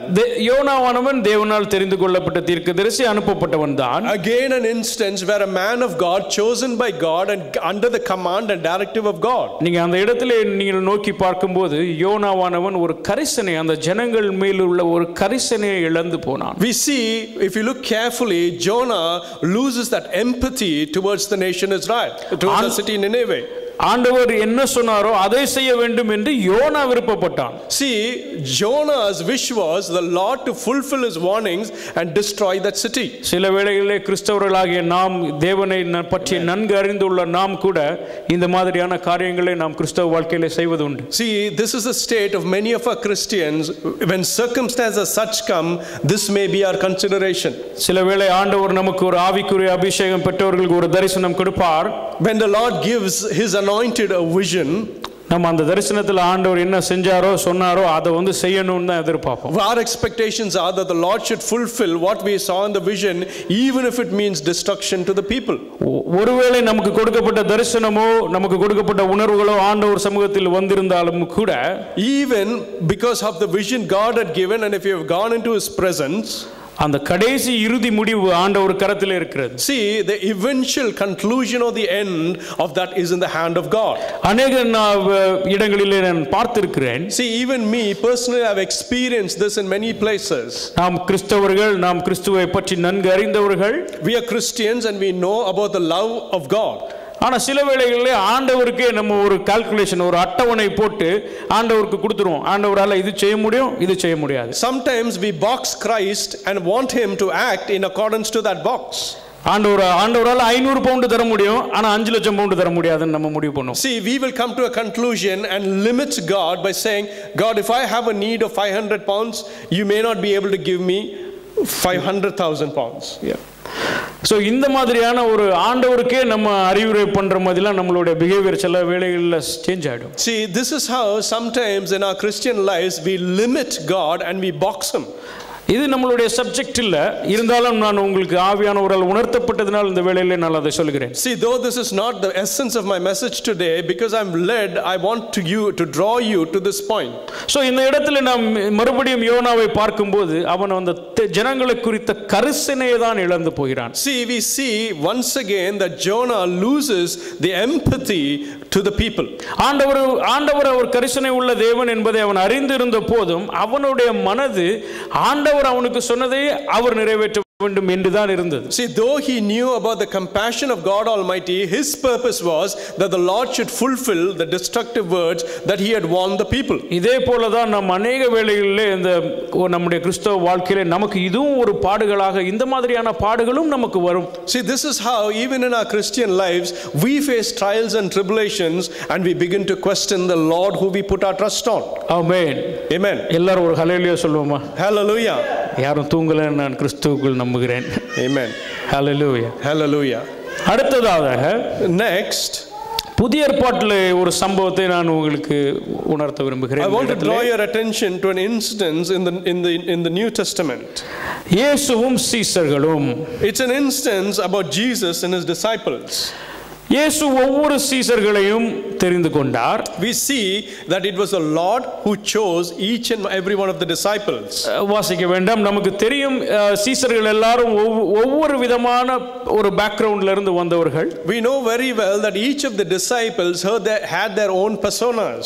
யோனாவானவன் தேவனால் தெரிந்து கொள்ளப்பட்ட தீர்க்கதரிசி, அனுப்பப்பட்டவன் தான்.
Again an instance where a man of God, chosen by God and under the command and directive of God.
நீங்க அந்த இடத்திலே நீங்க நோக்கி பார்க்கும்போது யோனாவானவன் ஒரு கரிசனை, அந்த ஜனங்கள் மேல் உள்ள ஒரு கரிசனையை இழந்து போனான்.
We see, if you look carefully, Jonah loses that empathy towards the nation Israel, towards the city Nineveh.
ஆண்டவர் என்ன சொன்னாரோ அதை செய்ய வேண்டும் என்று YONO விருப்பப்பட்டான்.
See, Jonah's wish was the Lord to fulfill his warnings and destroy that city.
சில வேளைகளிலே கிறிஸ்தவர்களாகிய நாம் தேவனை பற்றி நன்கு அறிந்துள்ள நாம் கூட இந்த மாதிரியான காரியங்களை நாம் கிறிஸ்தவ வாழ்க்கையிலே செய்வது உண்டு.
See, this is the state of many of our Christians. When circumstances such come, this may be our consideration.
சில வேளை ஆண்டவர் நமக்கு ஒரு ஆவிக்குரிய அபிஷேகம் பெற்றவர்களுக்கு ஒரு தரிசனம் கொடுப்பார்.
When the Lord gives his anointed a vision,
நம்ம அந்த தரிசனத்தில் ஆண்டவர் என்ன செஞ்சாரோ சொன்னாரோ அதை செய்யணும்னு தான் எதிர்பார்ப்போம்.
our expectations are that the Lord should fulfill what we saw in the vision, even if it means destruction to the people.
ஒருவேளை நமக்கு கொடுக்கப்பட்ட தரிசனமோ நமக்கு கொடுக்கப்பட்ட உணர்வுகளோ ஆண்டவர் சமூகத்தில் வந்திருந்தாலும் கூட,
even because of the vision God had given, and if you have gone into his presence,
அந்த கடைசி இறுதி முடிவு ஆண்டவர் கரத்தில் இருக்கிறது.
see, the eventual conclusion or the end of that is in the hand of God.
அநேக இடங்களிலே நான் பார்த்திருக்கிறேன்.
See, even me personally, I have experienced this in many places.
நாம் கிறிஸ்தவர்கள், நாம் கிறிஸ்துவை பற்றி நன்கு அறிந்தவர்கள்.
We are Christians and we know about the love of God.
ஆனா சில வேளைகளிலே ஆண்டவருக்கே நம்ம ஒரு கால்குலேஷன், ஒரு அட்டவணை போட்டு ஆண்டவருக்கு கொடுத்துருவோம். ஆண்டவரால இது செய்ய முடியும், இது செய்ய முடியாது.
Sometimes we box Christ and want him to act in accordance to that box.
ஆண்டவரால 500 பவுண்ட் தர முடியும், ஆனா 5 லட்சம் பவுண்ட் தர முடியாதுன்னு நம்ம முடிவு பண்ணுவோம்.
See, we will come to a conclusion and limit God by saying, God, if I have a need of 500 pounds, you may not be able to give me 500,000 pounds.
Yeah. So இந்த மாதிரியான ஒரு ஆண்டவருக்கே நம்ம அறிவுரை பண்ற மாதிரிலாம் நம்மளுடைய behaviour சில வேளைகளில் சேஞ்ச் ஆயிடும்.
See, this is how sometimes in our Christian lives we limit God and we box him.
இது நம்மளுடைய சப்ஜெக்ட் இல்ல, இருந்தாலும் நான் உங்களுக்கு ஆவியானவரால் உணர்த்தப்பட்டதனால் இந்த வேளையிலே நான் அதை சொல்கிறேன்.
See, though this is not the essence of my message today, because I'm led, I want to draw you to this point.
So இந்த இடத்துல நாம் மறுபடியும் யோனாவை பார்க்கும்போது அவன் அந்த ஜனங்களை குறித்த கரிசனையை தான் இழந்து போகிறான்.
See, we see once again that Jonah loses the empathy to the people.
ஆண்டவர் அவர் கரிசனை உள்ள தேவன் என்பதை அவன் அறிந்திருந்த போதும் அவனுடைய மனது ஆண்டவர் அவனுக்கு சொன்னதை அவர் நிறைவேற்ற வேண்டும் என்றுதான் இருந்தது.
See, though he knew about the compassion of God Almighty, his purpose was that the Lord should fulfill the destructive words that he had warned the people.
இதே போல தான் நாம் அநேக வேளைகளிலே இந்த நம்முடைய கிறிஸ்தவ வாழ்க்கையிலே நமக்கு இதுவும் ஒரு பாடுகளாக இந்த மாதிரியான பாடுகளும் நமக்கு வரும்.
See, this is how even in our Christian lives we face trials and tribulations and we begin to question the Lord who we put our trust on.
Amen.
Amen.
எல்லாரும் ஒரு ஹல்லேலூயா சொல்லுவோமா?
Hallelujah.
யாரும் தூங்கல, நான் கிறிஸ்துவுக்குள் நம்புகிறேன்.
Amen.
Hallelujah.
Hallelujah.
அடுத்ததாக
next,
புதிய ஏற்பாட்டிலே ஒரு சம்பவத்தை நான் உங்களுக்கு உணர்த்த விரும்புகிறேன்.
I want to draw your attention to an instance in the New Testament.
இயேசுவும் சீசர்களும்.
It's an instance about Jesus and his disciples.
இயேசு ஒவ்வொரு சீசர்களையும் தெரிந்து கொண்டார்.
We see that it was the Lord who chose each and every one of the disciples.
வாசிக்க வேண்டாம், நமக்கு தெரியும் சீசர்கள் எல்லாரும் ஒவ்வொரு விதமான ஒரு பேக்ரவுண்ட்ல இருந்து வந்தவர்கள்.
We know very well that each of the disciples had their own personas.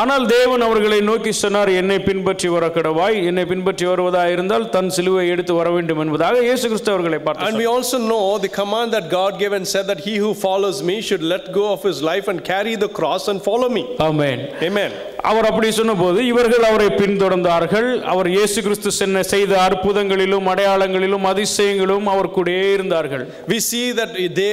ஆனால் தேவன் அவர்களை நோக்கி சொன்னார், என்னை பின்பற்றி வர கடவாய், என்னை பின்பற்றி வருவதாக இருந்தால் தன் சிலுவை எடுத்து வர வேண்டும் என்பதாக இயேசு கிறிஸ்து அவர்களை பார்த்தார்.
And we also know the command that God gave and said that he who follows me should let go of his life and carry the cross and follow me.
Amen.
Amen.
அவர் அப்படி சொன்னபோது இவர்கள் அவரை பின்தொடர்ந்தார்கள். அவர் இயேசு கிறிஸ்து செய்த அற்புதங்களிலும் அடையாளங்களிலும் அதிசயங்களும் அவர் கூடவே இருந்தார்கள்.
We see that they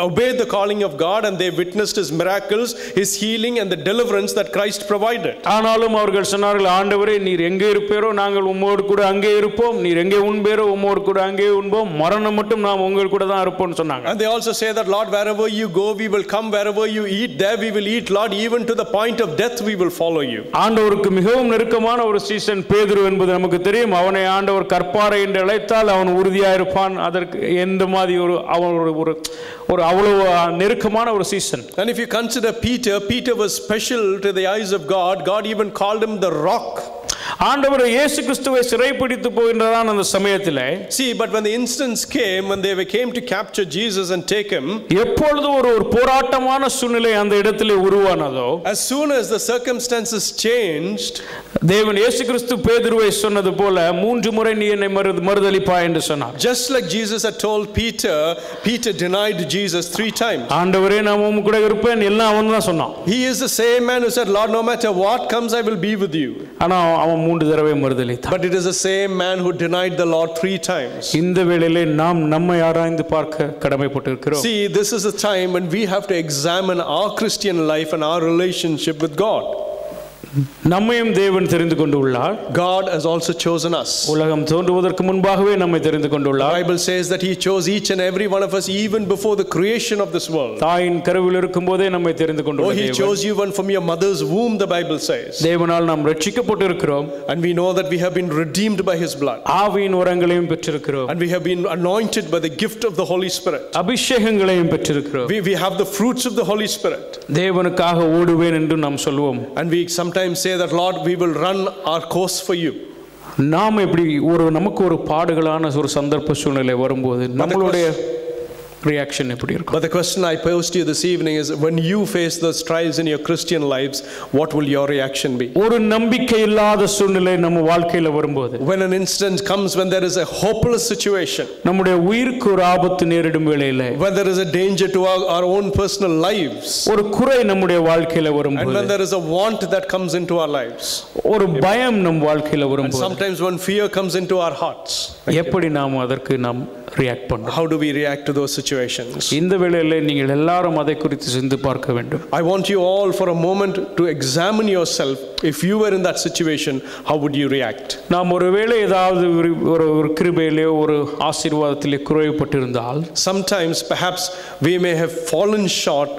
obeyed the calling of God and they witnessed his miracles, his healing and the deliverance that Christ provided.
ஆனாலும் அவர்கள் சொன்னார்கள், ஆண்டவரே நீர் எங்கே இருப்பீரோ நாங்கள் உம்மோடு கூட அங்கே இருப்போம், நீர் எங்கே உண்பீரோ உம்மோடு கூட அங்கே உண்போம், மரணம் மட்டும் நாம் உங்கள் கூட தான் இருப்போம்னு சொன்னாங்க.
And they also say that, Lord, wherever you go we will come, wherever you eat there we will eat, Lord, even to the point of death we will follow you.
ஆண்டவருக்கு மிகவும் நெருக்கமான ஒரு சீசன் பேதுரு என்பது நமக்கு தெரியும். அவனை ஆண்டவர் கற்பாரை என்று அழைத்தால் அவன் உறுதியாக இருப்பான். அதற்கு எந்த மாதிரி ஒரு அவ்வளவு நெருக்கமான ஒரு season.
And if you consider Peter was special to the eyes of God. God even called him the rock.
ஆண்டவர் இயேசு கிறிஸ்துவை சிறைப்பிடித்து போகின்றதான அந்த சமயத்திலே,
See, but when the instance came, when they came to capture Jesus and take him,
எப்பொழுது ஒரு போராட்டமான சூழ்நிலை அந்த இடத்திலே உருவானதோ,
as soon as the circumstances changed,
தேவன் இயேசு கிறிஸ்து பேதுருவை சொன்னது போல 3 முறை நீ என்னை மறுதலிப்பாய் என்று சொன்னார்.
just like Jesus had told Peter, Peter denied Jesus 3 times.
ஆண்டவரே நான் உம்ம கூட இருப்பேன் எல்லாம் அவன் தான் சொன்னான்.
He is the same man who said, Lord, no matter what comes, I will be with you.
ஆனா அவன் 3 தடவை மறுதலித்தான்.
But it is the same man who denied the Lord 3 times.
இந்த வேளையிலே நாம் நம்மை ஆராய்ந்து பார்க்க கடமைப்பட்டிருக்கிறோம்.
See, this is a time when we have to examine our Christian life and our relationship with God.
நம்மையும் தேவன் தெரிந்து கொண்டு உள்ளார்.
God has also chosen us.
உலகம் தோன்றுவதற்கு முன்பாகவே நம்மை தெரிந்து கொண்டு
The
உள்ளார்.
Bible says that He chose each and every one of us even before the creation of this world.
தாயின் கருவில் இருக்கும்போதே நம்மை தெரிந்து கொண்டு
Oh,
உள்ள
He
தேவன்.
chose you even from your mother's womb, the Bible says.
தேவனால் நாம் ரட்சிக்கப்பட்டிருக்கிறோம்.
And we know that we have been redeemed by His blood.
ஆவியின் வரங்களையும் பெற்றிருக்கிறோம்.
And we have been anointed by the gift of the Holy Spirit.
அபிஷேகங்களையும் பெற்றிருக்கிறோம்.
We have the fruits of the Holy Spirit.
தேவனுக்காக ஓடுவேன் என்று நாம் சொல்லுவோம்.
And we sometimes say that, Lord, we will run our course for you.
நாம் எப்படி நமக்கு ஒரு பாடுகளான ஒரு சந்தர்ப்ப சூழ்நிலை வரும்போது நம்மளுடைய reaction எப்படி இருக்கும்?
But the question I pose to you this evening is, when you face those trials in your Christian lives, what will your reaction be?
ஒரு நம்பிக்கை இல்லாத சூழ்நிலை நம்ம வாழ்க்கையில வரும்போது,
When an instant comes when there is a hopeless situation,
நம்முடைய உயிருக்கு ஒரு ஆபத்து நேரிடும் வேளையிலே,
when there is a danger to our own personal lives,
ஒரு குறை நம்முடைய வாழ்க்கையில
and
வரும்போது,
when there is a want that comes into our lives,
ஒரு பயம் நம் வாழ்க்கையில
and
வரும்போது,
sometimes when fear comes into our hearts,
எப்படி நாம் அதற்கு நாம் ரியாக்ட் பண்ணணும்?
how do we react to those situations?
இந்த வேளையிலே நீங்கள் எல்லாரும் அதை குறித்து சிந்தித்து பார்க்க வேண்டும்.
I want you all for a moment to examine yourself. If you were in that situation, how would you react?
நாம் ஒருவேளை ஏதாவது ஒரு கிருபையிலே ஒரு ஆசீர்வாதத்திலே குறைவுபட்டிருந்தால்,
Sometimes perhaps we may have fallen short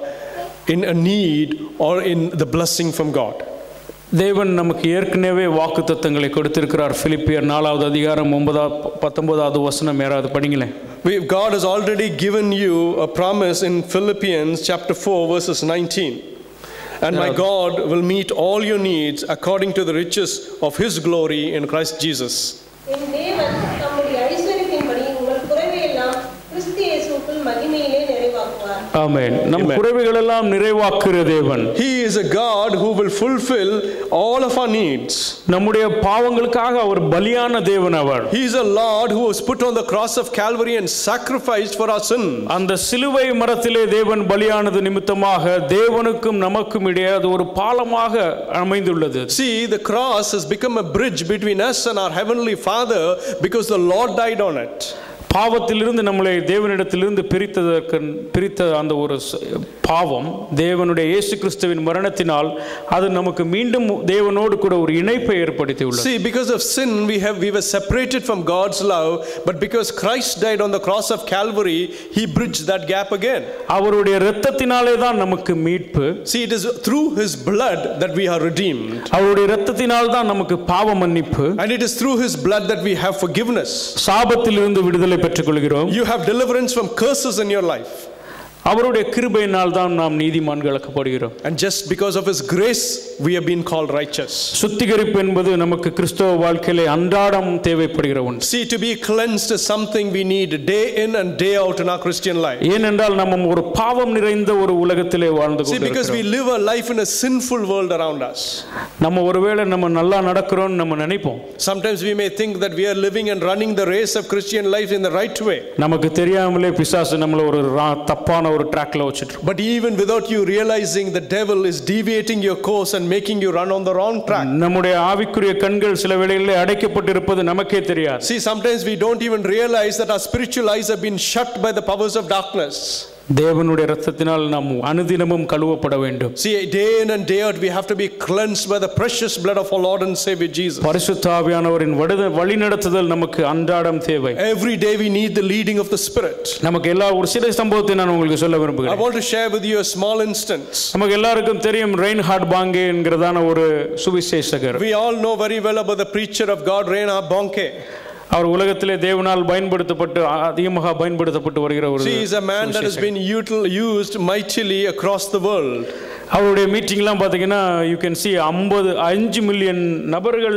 in a need or in the blessing from God.
தேவன் நமக்கு ஏற்கனவே வாக்குத்தத்தங்களை கொடுத்திருக்கிறார். பிலிப்பியர் 4வது அதிகாரம் 19வது வசனம் யாராவது படிங்களேன்.
God has already given you a promise in Philippians chapter 4 verses 19. And my God will meet all your needs according to the riches of His glory in Christ Jesus.
என் தேவன் தம்முடைய ஐஸ்வரியத்தின்படி உங்கள் குறைவையெல்லாம் கிறிஸ்து இயேசுவுக்குள் மகிமையிலே நிறைவாக்குவார்.
ஆமென். நம் குறைவுகள் எல்லாம் நிறைவாக்குகிற தேவன்.
He is a God who will fulfill all of our needs.
நம்முடைய பாவங்களுக்காக அவர் பலியான தேவன் அவர்.
He is a Lord who was put on the cross of Calvary and sacrificed for our sins.
அந்த சிலுவை மரத்திலே தேவன் பலியானது நிமித்தமாக தேவனுக்கும் நமக்கும் இடையே அது ஒரு பாலமாக அமைந்துள்ளது.
See, the cross has become a bridge between us and our heavenly Father because the Lord died on it.
பாவத்திலிருந்து நம்மளை தேவனிடத்திலிருந்து பிரித்த அந்த ஒரு பாவம் தேவனுடைய இயேசு கிறிஸ்துவின் மரணத்தினால் அது நமக்கு மீண்டும் தேவனோடு கூட ஒரு இணைப்பை ஏற்படுத்தி உள்ளது.
See, because of sin we were separated from God's love, but because Christ died on the cross of Calvary, He bridged that gap again.
அவருடைய இரத்தத்தினாலே தான் நமக்கு மீட்பு.
See, it is through His blood that we are redeemed.
அவருடைய இரத்தத்தினால் தான் நமக்கு பாவ மன்னிப்பு.
And it is through His blood that we have forgiveness.
சாபத்திலிருந்து விடுதலை பெற்றுக்கொள்கிறோம்.
You have deliverance from curses in your life.
அவருடைய கிருபையினால் தான் நாம் நீதிமான்களாக்கப்படுகிறோம்.
And just because of His grace we have been called righteous.
சுத்திகரிப்பு என்பது நமக்கு கிறிஸ்தவ வாழ்க்கையிலே அன்றாடம் தேவைப்படுகிற ஒன்று.
See, to be cleansed is something we need day in and day out in our Christian life.
ஏனென்றால் நம்ம ஒரு பாவம் நிறைந்த ஒரு உலகத்திலே வாழ்ந்து
See, because we
கொண்டிருக்கிறோம்.
live a life in a sinful world around us.
நம்ம ஒருவேளை நம்ம நல்லா நடக்கிறோம்னு நம்ம நினைப்போம்.
Sometimes we may think that we are living and running the race of Christian life in the right way.
நமக்கு தெரியாமலே பிசாசு நம்மள ஒரு தப்பான ஒரு ட்ராக்ல வச்சிட்டு.
But even without you realizing, the devil is deviating your course and making you run on the wrong track.
நம்முடைய ஆவிக்குரிய கண்கள் சில வேளைகளிலே அடைக்கப்பட்டிருப்பது நமக்கே தெரியாது.
See, sometimes we don't even realize that our spiritual eyes have been shut by the powers of darkness.
தேவனுடைய இரத்தத்தினால் நாம் அனுதினமும் கழுவப்பட வேண்டும்.
See, day in and day out we have to be cleansed by the precious blood of our Lord and Savior Jesus.
பரிசுத்த ஆவியானவரின் வழிநடத்துதல் நமக்கு அன்றாடம் தேவை.
Every day we need the leading of the Spirit.
நமக்கு எல்லா ஒரு சில சம்பவத்தை நான் உங்களுக்கு சொல்ல
I
விரும்புகிறேன்.
want to share with you a small instance.
நமக்கு எல்லாருக்கும் தெரியும் ரெயின்ஹார்ட் பாங்கே என்கிறதான ஒரு சுவிசேஷகர்.
We all know very well about the preacher of God, Reinhard Bonnke.
அவர் உலகத்திலே தேவனால் அதிகமாக பயன்படுத்தப்பட்டு வருகிற ஒரு
He is a man that has been used mightily across the world.
அவருடைய மீட்டிங்லாம் பார்த்தீங்கன்னா யூ கேன் see 5 மில்லியன் நபர்கள்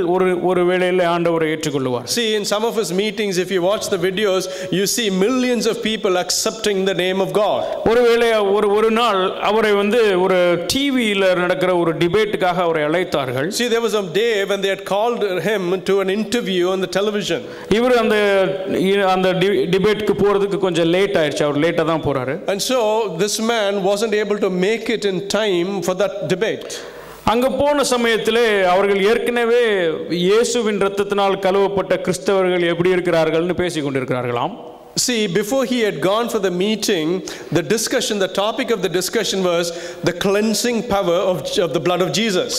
ஒரு வேளையில் ஆண்டவரை ஏற்றுக்கொள்வார்.
See, in some of his meetings, if you watch the videos, you see millions of people accepting the name of God.
ஒருவேளை ஒரு நாள் அவரை வந்து ஒரு டிவியில் நடக்கிற ஒரு டிபேட்டுக்காக அவரை அழைத்தார்கள்.
See, there was a day when they had called him to an interview on the television.
இவர் அந்த டிபேட்டுக்கு போறதுக்கு கொஞ்சம் லேட் ஆயிடுச்சு. அவர் லேட்டா தான் போறாரு.
And so this man wasn't able to make it in time for that debate.
அங்க போன சமயத்திலே அவர்கள் ஏற்கனவே இயேசுவின் இரத்தத்தினால் கழுவப்பட்ட கிறிஸ்தவர்கள் எப்படி இருக்கிறார்கள்னு பேசிக் கொண்டிருக்கிறார்களாம்.
See, before he had gone for the meeting, the topic of the discussion was the cleansing power of the blood of Jesus.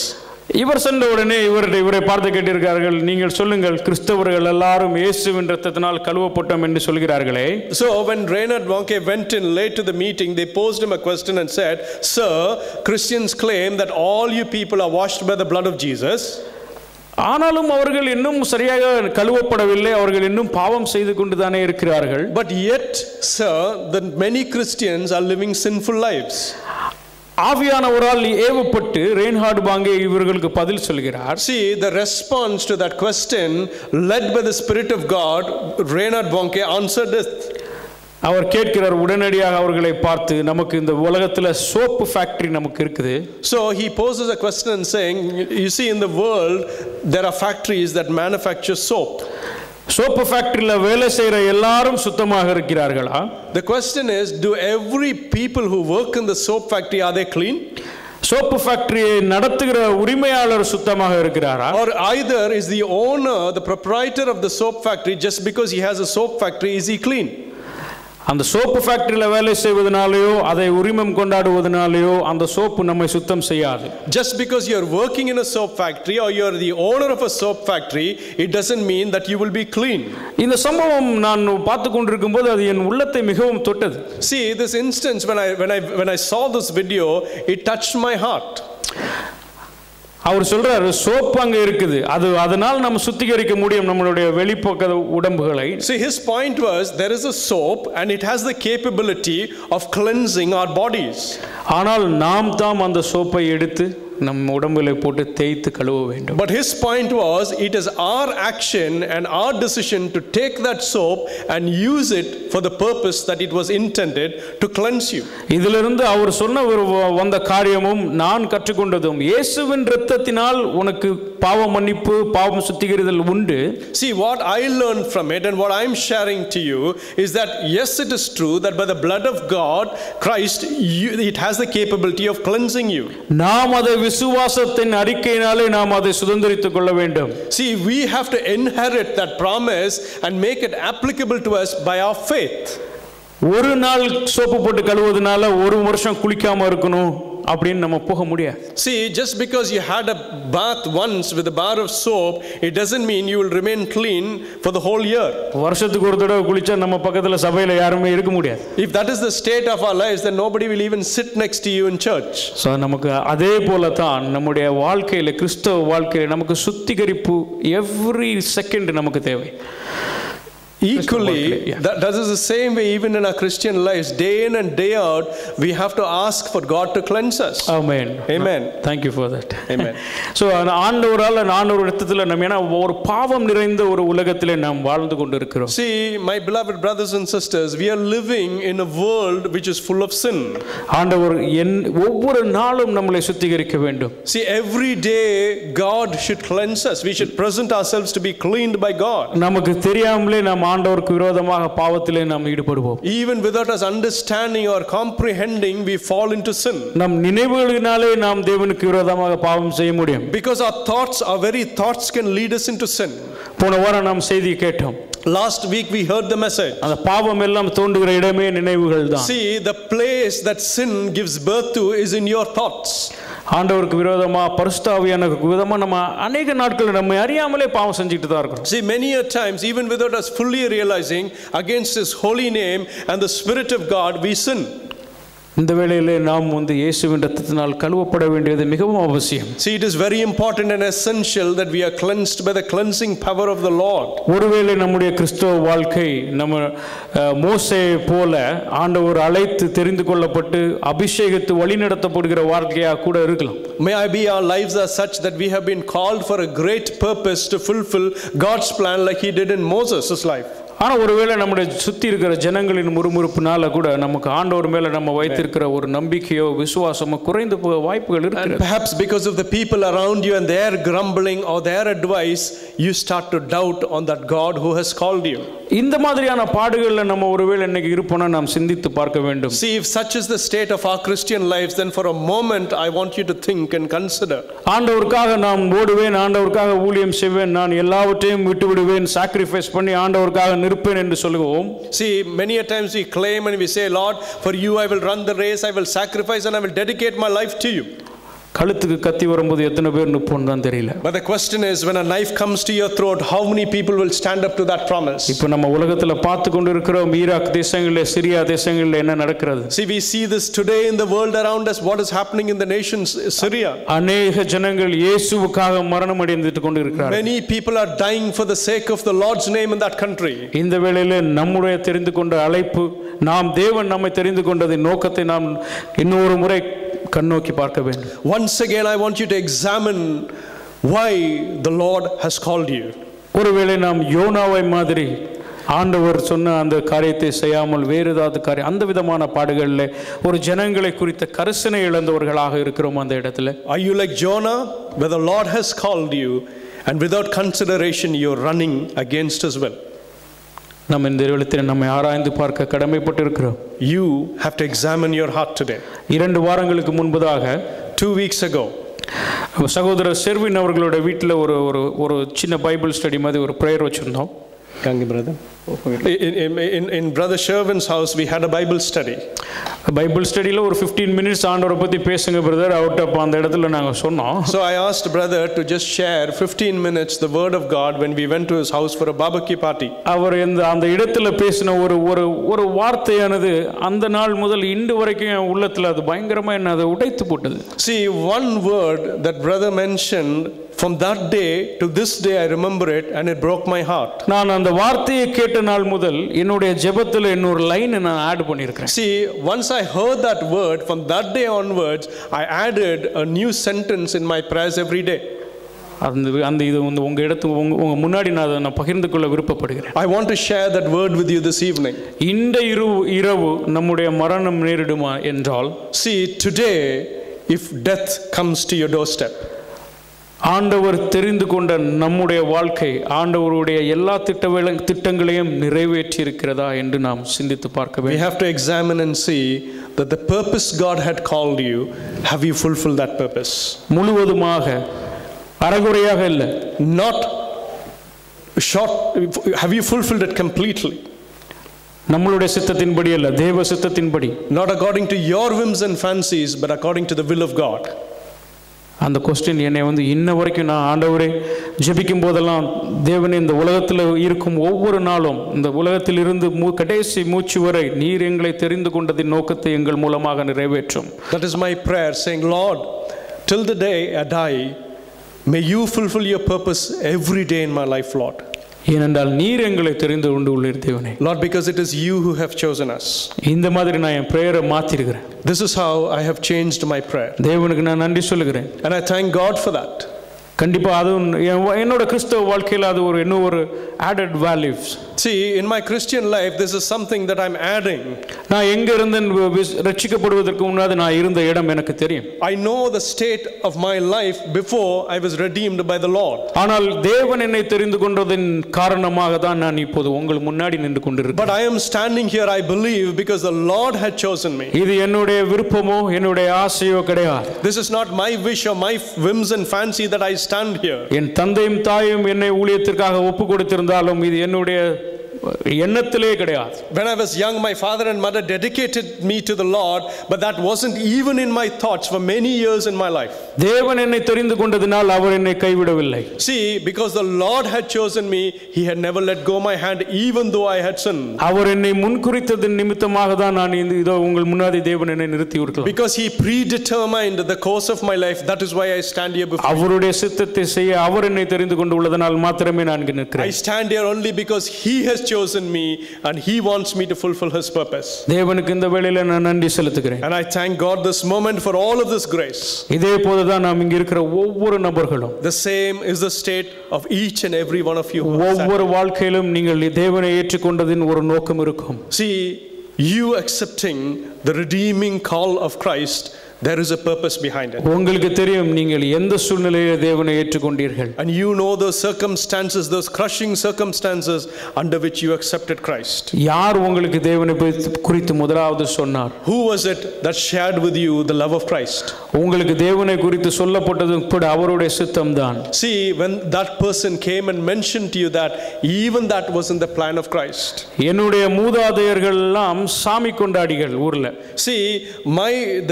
இவர் சென்ற உடனே இவரை பார்த்து கேட்டிருக்கார்கள், நீங்கள் சொல்லுங்கள், கிறிஸ்தவர்கள் எல்லாரும் இயேசுவின் இரத்தத்தினால் கழுவப்பட்டோம் என்று சொல்கிறார்களே.
So when Reinhard Bonnke went in late to the meeting, they posed him a question and said, "Sir, Christians claim that all you people are washed by the blood of Jesus."
ஆனாலும் அவர்கள் இன்னும் சரியாக கழுவப்படவில்லை, அவர்கள் இன்னும் பாவம் செய்து கொண்டுதானே இருக்கிறார்கள்.
But yet, sir, that many Christians are living sinful lives.
ஆவியானவரால் ஏவப்பட்டு ரெயின்ஹார்ட் பாங்கே இவர்களுக்கு பதில் சொல்கிறார்.
See, the response to that question, led by the Spirit of God, Reinhard Bonnke answered it.
அவர் கேட்கிறார் உடனடியாக அவர்களை பார்த்து, நமக்கு இந்த உலகத்தில் சோப்பு ஃபேக்டரி நமக்கு இருக்குது.
So he poses a question and saying, you see, in the world there are factories that manufacture soap.
Soap ஃபேக்டரியில் வேலை செய்கிற எல்லாரும் சுத்தமாக இருக்கிறார்களா?
The question is, do every people who work in the soap factory, are they clean?
Soap ஃபேக்டரியை நடத்துகிற உரிமையாளர் சுத்தமாக இருக்கிறாரா?
Or either is the owner, the proprietor of the soap factory, just because he has a soap factory, is he clean?
அந்த soap ஃபேக்டரியில் வேலை செய்வதனாலேயோ அதை உரிமம் கொண்டாடுவதனாலேயோ அந்த சோப்பு நம்மை சுத்தம் செய்யாது.
Just because you are working in a soap factory or you are the owner of a soap factory, it doesn't mean that you will be clean.
இந்த சம்பவம் நான் பார்த்து கொண்டிருக்கும் போது அது என் உள்ளத்தை மிகவும் தொட்டது.
See, this instance, when I saw this video, it touched my heart.
அவர் சொல்றாரு, சோப்பு அங்க இருக்குது, அதனால் நம்ம சுத்திகரிக்க முடியும் நம்மளுடைய வெளிப்பக்க உடம்புகளை.
See, his point was, there is a soap and it has the capability of cleansing our bodies.
ஆனால் நாம் தான் அந்த சோப்பை எடுத்து நம்ம உடம்புல போட்டு தேய்த்து கழுவ வேண்டும்.
But his point was, it is our action and our decision to take that soap and use it for the purpose that it was intended to cleanse you.
இதிலிருந்து அவர் சொன்ன வந்த காரியமும் நான் கற்றுக்கொண்டதும், இயேசுவின் இரத்தத்தினால் உனக்கு பாவ மன்னிப்பு, பாவம் சுத்திகரித்தல் உண்டு.
See, what I learned from it and what I'm sharing to you is that yes, it is true that by the blood of God, Christ, it has the capability of cleansing you.
நாம் அதை விசுவாசத்தின் அறிக்கையினாலே நாம் அதை சுதந்தரித்துக் கொள்ள வேண்டும்.
See, we have to inherit that promise and make it applicable to us by our faith.
ஒரு நாள் soap போட்டு கழுவுவதனால ஒரு வருஷம் குளிக்காம இருக்கணும் அப்படின்னு நம்ம போக முடியாது.
See, just because you had a bath once with a bar of soap, it doesn't mean you will remain clean for the whole year.
வருஷத்துக்கு ஒரு தடவை குளிச்சா நம்ம பக்கத்துல சபையில யாருமே இருக்க முடியாது.
If that is the state of our lives, then nobody will even sit next to you in church.
So நமக்கு அதே போல தான் நம்முடைய வாழ்க்கையில, கிறிஸ்தவ வாழ்க்கையில நமக்கு சுத்திகரிப்பு every second நமக்கு தேவை.
Equally, that is the same way even in our Christian lives, day in and day out, we have to ask for God to cleanse us.
Amen.
Amen.
Thank you for that.
Amen.
So ஆண்டவரால் ஆண்டவர் இரத்தத்தில் நம்ம ஏன்னா ஒரு பாவம் நிறைந்த ஒரு உலகத்திலே நாம் வாழ்ந்து கொண்டிருக்கிறோம்.
See, my beloved brothers and sisters, we are living in a world which is full of sin.
ஆண்டவர் ஒவ்வொரு நாளும் நம்மளை சுத்திகரிக்க வேண்டும்.
See, every day God should cleanse us. We should present ourselves to be cleaned by God.
நமக்கு தெரியாமலே நாம் ஆண்டவருக்கு விரோதமாக பாவத்திலே நாம் ஈடுபடுவோம்.
Even without us understanding or comprehending, we fall into sin.
நம் நினைவுகளினாலே நாம் தேவனுக்கு விரோதமாக பாவம் செய்ய முடியும்.
Because our very thoughts can lead us into sin.
போன வாரம் நாம் செய்தி கேட்டோம்.
Last week we heard the message.
அந்த பாவம் எல்லாம் தோன்றுகிற இடமே நினைவுகள் தான்.
See, the place that sin gives birth to is in your thoughts.
ஆண்டவருக்கு விரோதமா, பரிசுத்த ஆவியானவருக்கு விரோதமா நம்ம அநேக நாட்கள் நம்ம அறியாமலே பாவம் செஞ்சுட்டு தான் இருக்கோம்.
See, many a times, even without us fully realizing, against His holy name and the Spirit of God, we sin.
இந்த வேளையிலே நாம் இயேசுவின் இரத்தத்தினால் கழுவப்பட வேண்டியது மிகவும் அவசியம்.
See, it is very important and essential that we are cleansed by the cleansing power of the Lord.
ஒருவேளை நம்முடைய கிறிஸ்தவ வாழ்க்கை நம்ம மோசேயை போல ஆண்டவர் அழைத்து தெரிந்து கொள்ளப்பட்டு அபிஷேகித்து வழிநடத்தப்படுகிற வாழ்க்கையாக கூட இருக்கலாம்.
May I be our lives are such that we have been called for a great purpose to fulfill God's plan like he did in Moses' life.
ஆனால் ஒருவேளை நம்முடைய சுற்றி இருக்கிற ஜனங்களின் முறுமுறுப்புனால கூட நமக்கு ஆண்டவர் மேலே நம்ம வைத்திருக்கிற ஒரு நம்பிக்கையோ விசுவாசமோ குறைந்து போக வாய்ப்புகள் இருக்கு.
And perhaps because of the people around you and their grumbling or their advice, you start to doubt on that God who has called you.
இந்த மாதிரியான பாடுகளில் நம்ம ஒருவேளை இன்னைக்கு இருப்போம்னா நாம் சிந்தித்து பார்க்க வேண்டும்.
See, if such is the state of our Christian lives, then for a moment I want you to think and consider.
ஆண்டவருக்காக நான் ஓடுவேன், ஆண்டவருக்காக ஊழியம் செய்வேன், நான் எல்லாவற்றையும் விட்டு விடுவேன், சாக்ரிஃபைஸ் பண்ணி ஆண்டவருக்காக நிற்பேன் என்று சொல்லுவோம்.
See, many a times we claim and we say, Lord, for you I will run the race, I will sacrifice and I will dedicate my life to you.
கழுத்துக்கு கத்தி வரும்போது எத்தனை பேர் நிற்போம்னு தான் தெரியல.
But the question is, when a knife comes to your throat, how many people will stand up to that promise?
இப்போ நம்ம உலகத்துல பார்த்து கொண்டு இருக்கிறோம் ஈராக் தேசங்களிலே சிரியா தேசங்களிலே என்ன நடக்கிறது.
See, we see this today in the world around us, what is happening in the nation Syria.
அநேக ஜனங்கள் இயேசுவுக்காக மரணம் அடைந்துட்டு கொண்டு இருக்கிறார்கள்.
Many people are dying for the sake of the Lord's name in that country.
இந்த வேளையிலே நம்முடைய தெரிந்து கொண்ட அழைப்பு, நாம் தேவன் நம்மை தெரிந்து கொண்டதின் நோக்கத்தை நாம் இன்னொரு முறை கண்ணோக்கி பார்க்க வேண்டும்.
Once again I want you to examine why the Lord has called you.
ஒருவேளை நாம் யோனாவை மாதிரி ஆண்டவர் சொன்ன அந்த காரியத்தை செய்யாமல் வேறு ஏதாவது காரியம் அந்த விதமான பாடுகளில் ஒரு ஜனங்களை குறித்த கரிசனை இழந்தவர்களாக இருக்கிறோம் அந்த இடத்துல.
Are you like Jonah, where the Lord has called you and without consideration you're running against his will?
நம்ம இந்த இடத்தில் நம்மை ஆராய்ந்து பார்க்க கடமைப்பட்டு இருக்கிறோம்.
You have to examine your heart today.
2 வாரங்களுக்கு முன்பதாக
2 weeks ago
சகோதரர் செர்வின் அவர்களோட வீட்டில் ஒரு சின்ன பைபிள் ஸ்டடி மாதிரி ஒரு ப்ரேயர் வச்சுருந்தோம்.
brother. In Brother Shervin's house we had a Bible study.
Bible ஸ்டடியில் ஒரு 15 minutes ஆண்டவரை பற்றி பேசுங்க பிரதர் அவுட் அப்போ அந்த இடத்துல நாங்கள் சொன்னோம்.
So I asked brother to just share 15 minutes the word of God when we went to his house for a barbecue party.
அவர் அந்த இடத்துல பேசின ஒரு வார்த்தையானது அந்த நாள் முதல் இன்று வரைக்கும் என் உள்ளத்தில் அது பயங்கரமாக என்ன அதை உடைத்து போட்டது.
See, one word that brother mentioned, from that day to this day I remember it and it broke my heart.
நான் அந்த வார்த்தையை கேட்ட நாள் முதல் என்னுடைய ஜெபத்தில் இன்னொரு லைன் நான் ஆட் பண்ணியிருக்கிறேன்.
See, once I heard that word, from that day onwards I added a new sentence in my prayers every day.
அந்த இது உங்க இடத்துக்கு உங்க முன்னாடி நான் பகிர்ந்து கொள்ள விருப்பப்படுகிறேன்.
I want to share that word with you this evening.
இந்த இரவு நம்முடைய மரணம் நேரிடுமா என்றால்,
see, today if death comes to your doorstep,
ஆண்டவர் தெரிந்து கொண்ட நம்முடைய வாழ்க்கை ஆண்டவருடைய எல்லா திட்டங்களையும் நிறைவேற்றி இருக்கிறதா என்று நாம் சிந்தித்து பார்க்க வேண்டும்.
We have to examine and see that the purpose God had called you, have you fulfilled that purpose?
முழுவதுமாக அரைகுறையாக இல்லை,
not short, have you fulfilled it completely?
நம்மளுடைய சித்தத்தின்படி அல்ல, தேவ சித்தத்தின்படி.
Not according to your whims and fancies, but according to the will of God.
அந்த question என்னை இன்ன வரைக்கும் நான் ஆண்டவரே ஜெபிக்கும் போதெல்லாம், தேவனே இந்த உலகத்தில் இருக்கும் ஒவ்வொரு நாளும் இந்த உலகத்தில் இருந்து கடைசி மூச்சு வரை நீர் எங்களை தெரிந்து கொண்டதின் நோக்கத்தை எங்கள் மூலமாக நிறைவேற்றும்.
That is my prayer, saying, Lord, till the day I die, may you fulfill your purpose every day in my life, Lord.
ஏனென்றால் நீர் எங்களை தெரிந்து கொண்டு உள்ளீர் தேவனே.
Lord, because it is you who have chosen us.
இந்த மாதிரி நான் என் பிரேயரை மாத்திருக்கிறேன்.
This is how I have changed my prayer.
தேவனுக்கு நான் நன்றி சொல்லுகிறேன்.
And I thank God for that.
கண்டிப்பா அது என்னோட கிறிஸ்தவ வாழ்க்கையில் அது ஒரு added values.
See, in my Christian life this is something that I'm adding.
நான் எங்க இருந்தேன் ரட்சிக்கப்படுவதற்கு முன்னாடி நான் இருந்த இடம் எனக்கு தெரியும்.
I know the state of my life before I was redeemed by the Lord.
ஆனால் தேவன் என்னை தெரிந்து கொண்டதின் காரணமாக தான் நான் இப்போது உங்கள் முன்னாடி நின்று கொண்டிருக்கிறேன்.
But I am standing here, I believe, because the Lord had chosen me.
இது என்னுடைய விருப்பமோ என்னுடைய ஆசையோ கிடையாது.
This is not my wish or my whims and fancy that I stand here.
என் தந்தையும் தாயும் என்னை ஊழியத்திற்காக ஒப்பு கொடுத்திருந்தாலும் இது என்னுடைய எண்ணத்திலே கிடையாது.
When I was young, my father and mother dedicated me to the Lord, but that wasn't even in my thoughts for many years in my life.
தேவன் என்னை தெரிந்து கொண்டதினால் அவர் என்னை கைவிடவில்லை.
See, because the Lord had chosen me, he had never let go my hand even though I had sinned.
அவர் என்னை முன்குறித்ததின் நிமித்தமாக தான் நான் இதோ உங்கள் முன்னாடி தேவன் என்னை நிறுத்தி இருக்கிறார்.
Because he predetermined the course of my life, that is why I stand here before you.
அவருடைய சித்தத்தை செய்ய அவர் என்னை தெரிந்து கொண்டு உள்ளதனால் மாத்திரமே நான் இங்கு
I
நிற்கிறேன்.
stand here only because he has chosen me and he wants me to fulfill his purpose.
தேவனுக்கு இந்த வேளையில நான் நன்றி செலுத்துகிறேன்.
And I thank God this moment for all of this grace.
இதே போலதான் நாம் இங்க இருக்கிற ஒவ்வொரு நபர்களும்
The same is the state of each and every one of you who are
ஒவ்வொரு வாழ்க்கையிலும் நீங்கள் தேவனை ஏற்றுக்கொண்டதின் ஒரு நோக்கம் இருக்கும்.
See, you accepting the redeeming call of Christ, there is a purpose behind it.
உங்களுக்கு தெரியும் நீங்கள் எந்த சூழ்நிலையில் தேவனை ஏற்றுக்கொண்டீர்கள்.
And you know those circumstances, those crushing circumstances under which you accepted Christ.
யார் உங்களுக்கு தேவனை குறித்து முதலாவது சொன்னார்?
Who was it that shared with you the love of Christ?
உங்களுக்கு தேவனை குறித்து சொல்லப்பட்டது கூட அவருடைய சித்தம்தான்.
See, when that person came and mentioned to you that, even that was in the plan of Christ.
என்னுடைய மூதாதையர்கள் எல்லாம் சாமி கொண்டாடிகள் ஊர்ல.
See,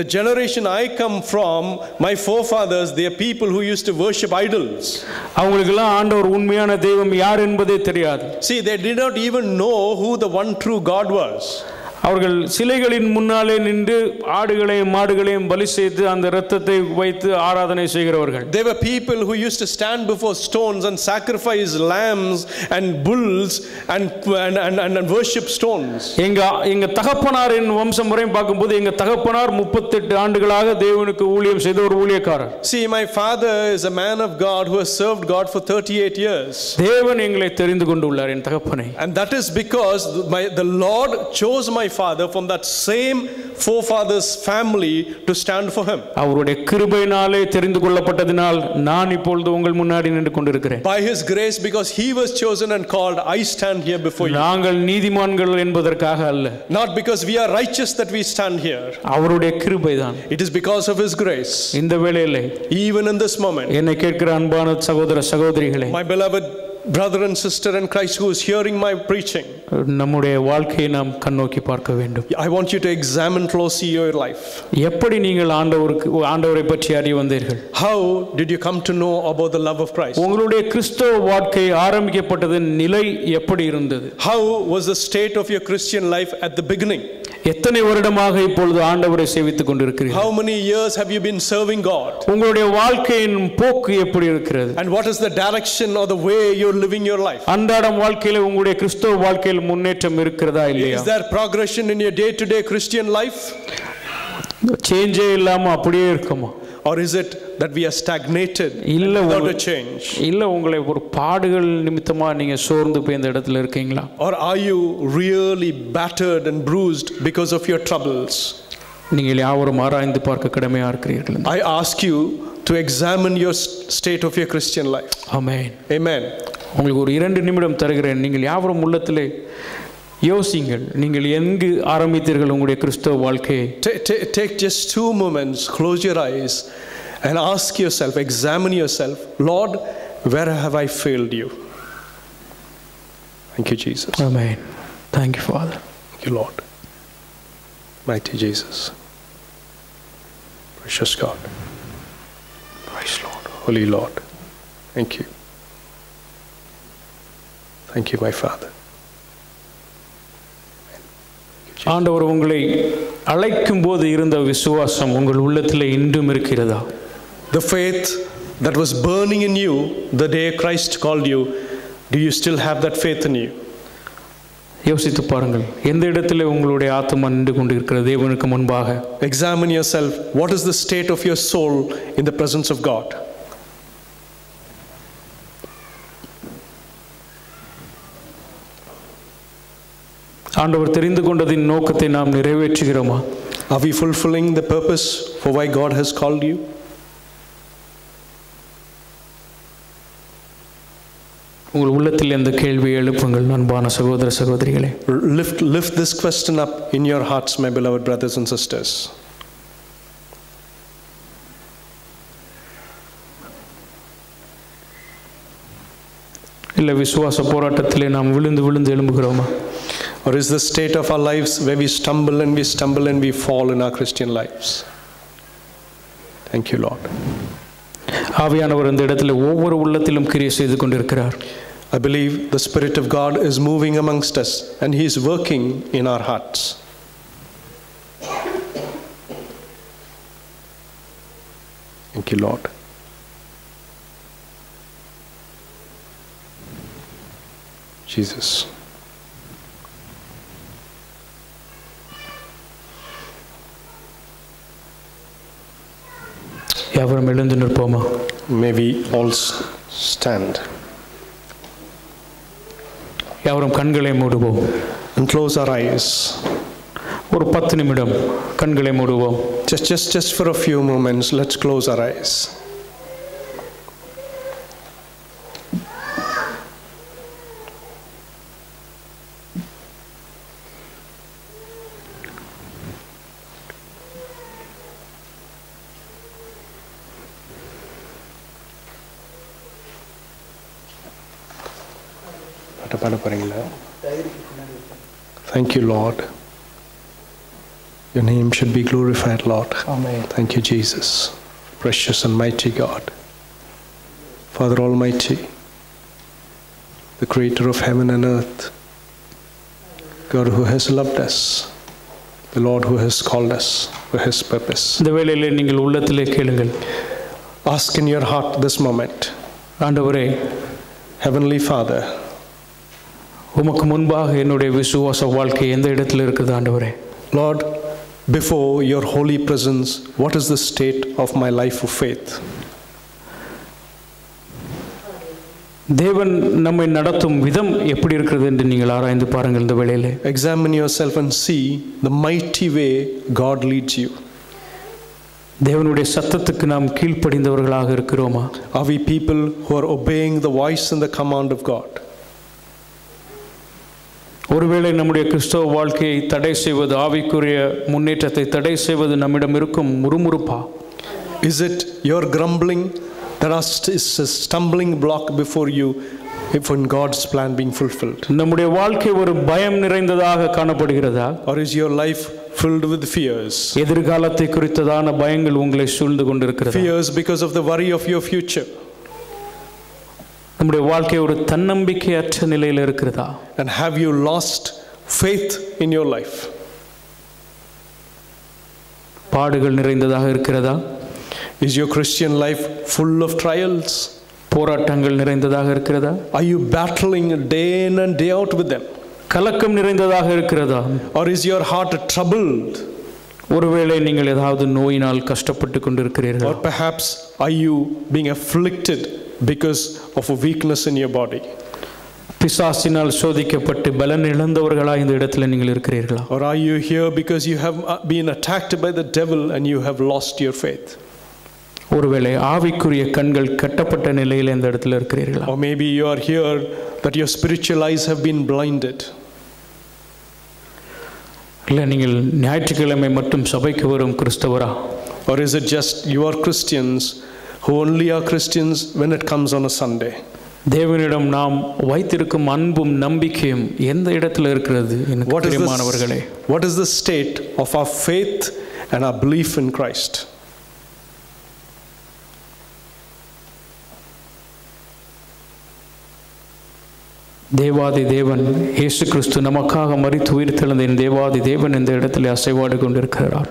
the generation I come from, my forefathers, they are people who used to worship idols.
அவங்களுக்கெல்லாம் ஆண்டவர் உண்மையான தெய்வம் யார் என்பதே தெரியாது.
See, they did not even know who the one true God was.
அவர்கள் சிலைகளின் முன்னாலே நின்று ஆடுகளையும் மாடுகளையும் பலி செய்து அந்த இரத்தத்தை வைத்து ஆராதனை செய்கிறவர்கள்.
There were people who used to stand before stones and sacrifice lambs and bulls and worship stones.
எங்க தகப்பனாரின் வம்சம் முறையும் பார்க்கும்போது எங்க தகப்பனார் 38 ஆண்டுகளாக தேவனுக்கு ஊழியம் செய்த ஒரு ஊழியக்காரர்.
See, my father is a man of God who has served God for 38 years.
தேவன் எங்களை தெரிந்து கொண்டுள்ளார் என் தகப்பனை.
And that is because the Lord chose my father from that same forefathers family to stand for him.
அவருடைய கிருபையினாலே தெரிந்து கொள்ளப்பட்டதினால் நான் இப்பொழுது உங்கள் முன்னாடி நின்று கொண்டிருக்கிறேன்.
By his grace, because he was chosen and called, I stand here before you.
நாங்கள் நீதிமான்கள் என்பதற்காக அல்ல.
Not because we are righteous that we stand here.
அவருடைய கிருபைதான்.
It is because of his grace.
இந்த வேளையிலே
Even in this moment,
என்னை கேட்கிற அன்பான சகோதர சகோதரிகளே,
my beloved brother and sister in Christ who is hearing my preaching,
நம்முடைய வாழ்க்கையை நாம் கண்ணோக்கி பார்க்க வேண்டும்.
I want you to examine closely your life.
எப்படி நீங்கள் ஆண்டவரை பற்றி அறிய வந்தீர்கள்?
How did you come to know about the love of Christ?
உங்களுடைய கிறிஸ்தவ வாழ்க்கை ஆரம்பிக்கப்பட்டதின் நிலை எப்படி இருந்தது?
How was the state of your Christian life at the beginning?
எத்தனை வருடமாக இப்பொழுது ஆண்டவரை சேவித்துக் கொண்டிருக்கிறீர்கள்?
How many years have you been serving God?
உங்களுடைய வாழ்க்கையின் போக்கு எப்படி இருக்கிறது?
And what is the direction or the way you're living your life?
அன்றாடம் வாழ்க்கையில உங்களுடைய கிறிஸ்தவ வாழ்க்கையில் முன்னேற்றம் இருக்கிறதா இல்லையா?
Is there progression in your day-to-day Christian life?
சேஞ்சே இல்லாம அப்படியே இருக்குமா?
Or is it that we are stagnated without a change?
இல்ல உங்களை ஒரு பாடுகள் நிமித்தமா நீங்க சோர்ந்து போய் இந்த இடத்துல இருக்கீங்களா?
Or are you really battered and bruised because of your troubles?
நீங்கள் யாவரும் ஆராய்ந்து பார்க்க கடமையா இருக்கிறீர்கள்.
I ask you to examine your state of your Christian life.
Amen.
Amen.
உங்களுக்கு ஒரு 2 நிமிடம் தருகிறேன். நீங்கள் யாவரும் உள்ளத்திலே யோசிங்கள். நீங்கள் எங்கு ஆரம்பித்தீர்கள் உங்களுடைய கிறிஸ்தவ வாழ்க்கையை?
Take just 2 moments, close your eyes and ask yourself, examine yourself, Lord, where have I failed you? Thank you, Jesus.
Amen. Thank you, Father.
Thank you, Lord. Mighty Jesus. Precious God. Praise Lord. Holy Lord. Thank you. Thank you, my Father.
ஆண்டவர் உங்களை அழைக்கும் போது இருந்த விசுவாசம் உங்கள் உள்ளத்திலே இன்றும் இருக்கிறதா?
The faith that was burning in you the day Christ called you, do you still have that faith in you?
யோசித்து பாருங்கள். எந்த இடத்திலே உங்களுடைய ஆத்துமா நின்று கொண்டிருக்கிறது தேவனுக்கு முன்பாக?
Examine yourself. What is the state of your soul in the presence of God?
ஆண்டவர் தெரிந்து கொண்டதின் நோக்கத்தை நாம் நிறைவேற்றுகிறோமா?
Are we fulfilling the purpose for why God has called you?
உங்கள் உள்ளத்தில் இந்த கேள்வியை எழுப்புங்கள் அன்பான சகோதர சகோதரிகளே.
Lift this question up in your hearts, my beloved brothers and sisters.
இல்லை விசுவாச போராட்டத்திலே நாம் விழுந்து விழுந்து எழும்புகிறோமா?
Or is the state of our lives where we stumble and we stumble and we fall in our Christian lives? Thank you, Lord.
ஆவியானவர் இந்த இடத்துல ஒவ்வொரு உள்ளத்திலும் கிரியை செய்து கொண்டிருக்கிறார்.
I believe the Spirit of God is moving amongst us and He is working in our hearts. Thank you, Lord. Jesus.
யாவரும் எழுந்து நிற்போமா?
May we all stand
யாவரும் கண்களை மூடுவோம்.
and close our eyes.
ஒரு 10 நிமிடம் கண்களை மூடுவோம்.
Just for a few moments, let's close our eyes. Thank you, Lord. Your name should be glorified, Lord.
Amen.
Thank you, Jesus. Precious and mighty God. Father Almighty, the creator of heaven and earth, God who has loved us, the Lord who has called us for His purpose.
இந்த வேளையிலே நீங்கள் உள்ளத்திலே கேளுங்கள்.
Ask in your heart this moment.
ஆண்டவரே,
Heavenly Father,
உமக்கு முன்பாக என்னுடைய விசுவாச வாழ்க்கை எந்த இடத்துல இருக்குது ஆண்டவரே?
Lord, before your holy presence, what is the state of my life of faith?
தேவன் நம்மை நடத்தும் விதம் எப்படி இருக்கிறது என்று நீங்கள் ஆராய்ந்து பாருங்கள் இந்த வேளையிலே.
Examine yourself and see the mighty way God leads you.
தேவனுடைய சத்தத்துக்கு நாம் கீழ்ப்படிந்தவர்களாக இருக்கிறோமா?
Are we people who are obeying the voice and the command of God?
ஒருவேளை நம்முடைய கிறிஸ்தவ வாழ்க்கையை தடை செய்வது, ஆவிக்குரிய முன்னேற்றத்தை தடை செய்வது நம்மிடம் இருக்கும் முறுமுறுப்பா?
Is it your grumbling that is a stumbling block before you in God's plan being fulfilled?
நம்முடைய வாழ்க்கை ஒரு பயம் நிறைந்ததாக காணப்படுகிறதா?
Or is your life filled with fears?
எதிர்காலத்தை குறித்ததான பயங்கள் உங்களை சூழ்ந்து கொண்டிருக்கிறது.
Fears because of the worry of your future.
நம்முடைய வாழ்க்கை ஒரு தன்னம்பிக்கையற்ற நிலையில் இருக்கிறதா?
And have you lost faith in your life?
பாடுகள் நிறைந்ததாக இருக்கிறதா?
Is your Christian life full of trials?
போராட்டங்கள் நிறைந்ததாக இருக்கிறதா?
Are you battling day in and day out with them?
கலக்கம் நிறைந்ததாக இருக்கிறதா?
Or is your heart troubled?
ஒருவேளை நீங்கள் ஏதாவது நோயினால் கஷ்டப்பட்டு கொண்டிருக்கிறீர்கள்.
Or perhaps are you being afflicted because of a weakness in your body?
பிசாசினால் சோதிக்கப்பட்டு பலன் இழந்தவர்களாக இந்த இடத்துல நீங்கள் இருக்கிறீர்களா?
Or are you here because you have been attacked by the devil and you have lost your faith?
ஒருவேளை ஆவிக்குரிய கண்கள் கட்டப்பட்ட நிலையில் இந்த இடத்துல இருக்கிறீர்களா?
Or maybe you are here that your spiritual eyes have been blinded.
இல்லை நீங்கள் ஞாயிற்றுக்கிழமை மட்டும் சபைக்கு வரும் கிறிஸ்தவரா?
Or is it just you are Christians who only are Christians when it comes on a Sunday?
தேவனிடம் நாம் வைத்திருக்கும் அன்பும் நம்பிக்கையும் எந்த இடத்துல இருக்கிறது எனக்கு பிரியமானவர்களே?
What is the state of our faith and our belief in Christ?
தேவாதி தேவன் இயேசு கிறிஸ்து நமக்காக மரித்து உயிர்த்தெழுந்த இந்த தேவாதி தேவன் இந்த இடத்துல அசைவாடு கொண்டிருக்கிறார்.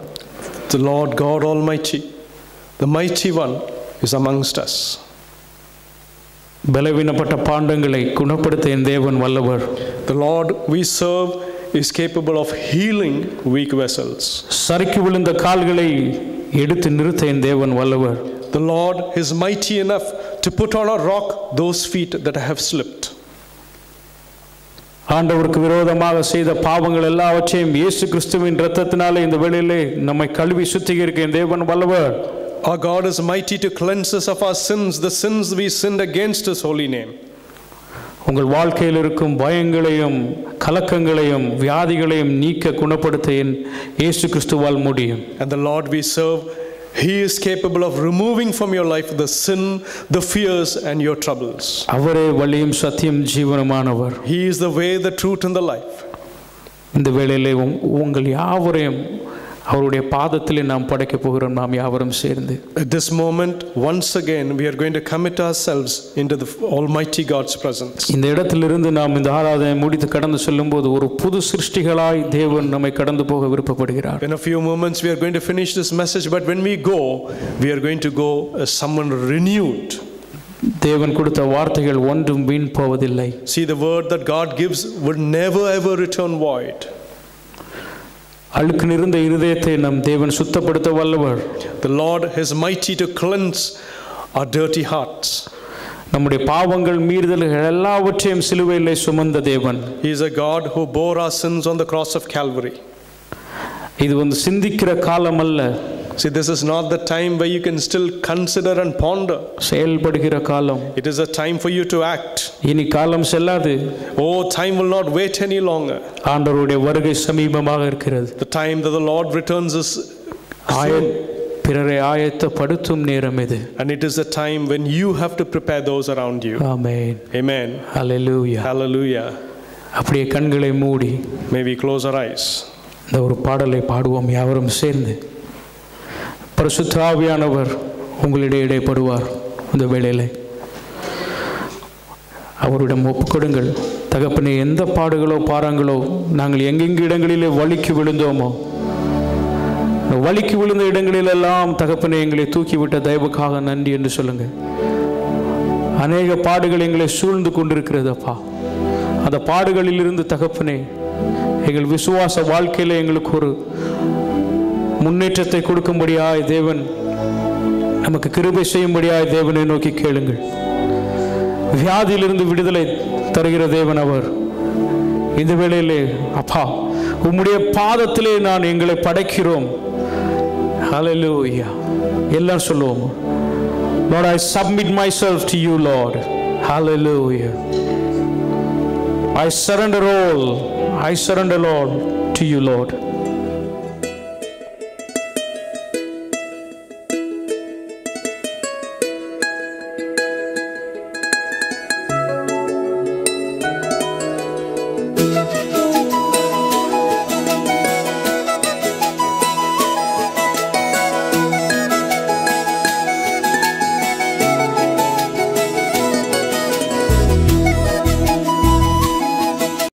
The Lord God Almighty, the mighty one, is amongst us.
பலவீனப்பட்ட பாண்டங்களை குணப்படுத்த என் தேவன் வல்லவர்.
The Lord we serve is capable of healing weak vessels.
சறுக்கி விழுந்த கால்களை எடுத்து நிறுத்த என் தேவன் வல்லவர்.
The Lord is mighty enough to put on a rock those feet that have slipped.
ஆண்டவருக்கு விரோதமாக செய்த பாவங்கள் எல்லாவற்றையும் இயேசு கிறிஸ்துவின் இரத்தத்தினாலே இந்த வேளையிலே நம்மை கழுவி சுத்திகரிக்க என் தேவன் வல்லவர்.
Our God is mighty to cleanse us of our sins, the sins we sinned against His holy name.
உங்கள் வாழ்க்கையில் இருக்கும் பயங்களையும் கலக்கங்களையும் வியாதிகளையும் நீக்க குணப்படுத்த என் இயேசு கிறிஸ்துவால் முடியும்.
And the Lord we serve He is capable of removing from your life the sin, the fears and your troubles.
அவரே வழியும் சத்தியம் ஜீவனுமானவர்.
He is the way, the truth and the life.
இந்த வேளையிலே உங்கள் யாவரையும் அவருடைய பாதத்திலே நாம் படைக்க போகிறோம், நாம் யாவரும் சேர்ந்து.
At this moment, once again, we are going to commit ourselves into the Almighty God's presence.
இந்த இடத்திலிருந்து நாம் இந்த ஆராதனை முடித்து கடந்து செல்லும்போது ஒரு புது சிருஷ்டிகளாய் தேவன் நம்மை கடந்து போக விருப்பப்படுகிறார்.
In a few moments, we are going to finish this message, but when we go, we are going to go as someone renewed.
தேவன் கொடுத்த வார்த்தைகள் ஒன்றும் வீண் போவதில்லை.
See, the word that God gives would never ever return void.
அழுக்கு நிறைந்த இருதயத்தை நம் தேவன் சுத்தப்படுத்த வல்லவர்.
The Lord is mighty to cleanse our dirty hearts.
நம்முடைய பாவங்கள் மீறுதல்கள் எல்லாவற்றையும் சிலுவையிலே சுமந்த தேவன்.
He is a God who bore our sins on the cross of Calvary.
இது வந்து சிந்திக்கிற காலம் அல்ல.
See, this is not the time where you can still consider and ponder.
செயல்படுகிற காலம்.
It is a time for you to act.
இனி காலம் செல்லாது.
Oh, time will not wait any longer.
ஆண்டவருடைய வருகை சமீபமாக இருக்கிறது.
The time that the Lord returns is soon.
பிறரை ஆயத்தப்படுத்தும் நேரம் இது.
And it is a time when you have to prepare those around you.
Amen.
Amen.
Hallelujah.
Hallelujah.
அப்படியே கண்களை மூடி
May we close our eyes.
இந்த ஒரு பாடலை பாடுவோம் யாவரும் சேர்ந்து. பரிசுத்த ஆவியானவர் உங்களிடையே இடைப்படுவார். இந்த வேளையிலே அவரிடம் ஒப்புக்கொடுங்கள். தகப்பனே, எந்த பாடுகளோ பாரங்களோ நாங்கள் எங்கெங்கு இடங்களிலே வலிக்கு விழுந்தோமோ, வலிக்கு விழுந்த இடங்களிலெல்லாம் தகப்பனே எங்களை தூக்கிவிட்ட தயவுக்காக நன்றி என்று சொல்லுங்க. அநேக பாடுகள் எங்களை சூழ்ந்து கொண்டிருக்கிறது அப்பா. அந்த பாடுகளிலிருந்து தகப்பனே எங்கள் விசுவாச வாழ்க்கையில் எங்களுக்கு ஒரு முன்னேற்றத்தை கொடுக்கும்படியாய் தேவன் நமக்கு கிருபை செய்யும்படியாய் தேவனை நோக்கி கேளுங்கள். வியாதியிலிருந்து விடுதலை தருகிற தேவன் அவர். இந்த வேளையிலே அப்பா உம்முடைய பாதத்திலே நான் எங்களை படைக்கிறோம். ஹல்லேலூயா. எல்லாம் சொல்லுவோம். Lord, I submit myself to you, Lord. Hallelujah. I surrender all. I surrender, Lord, to you, Lord.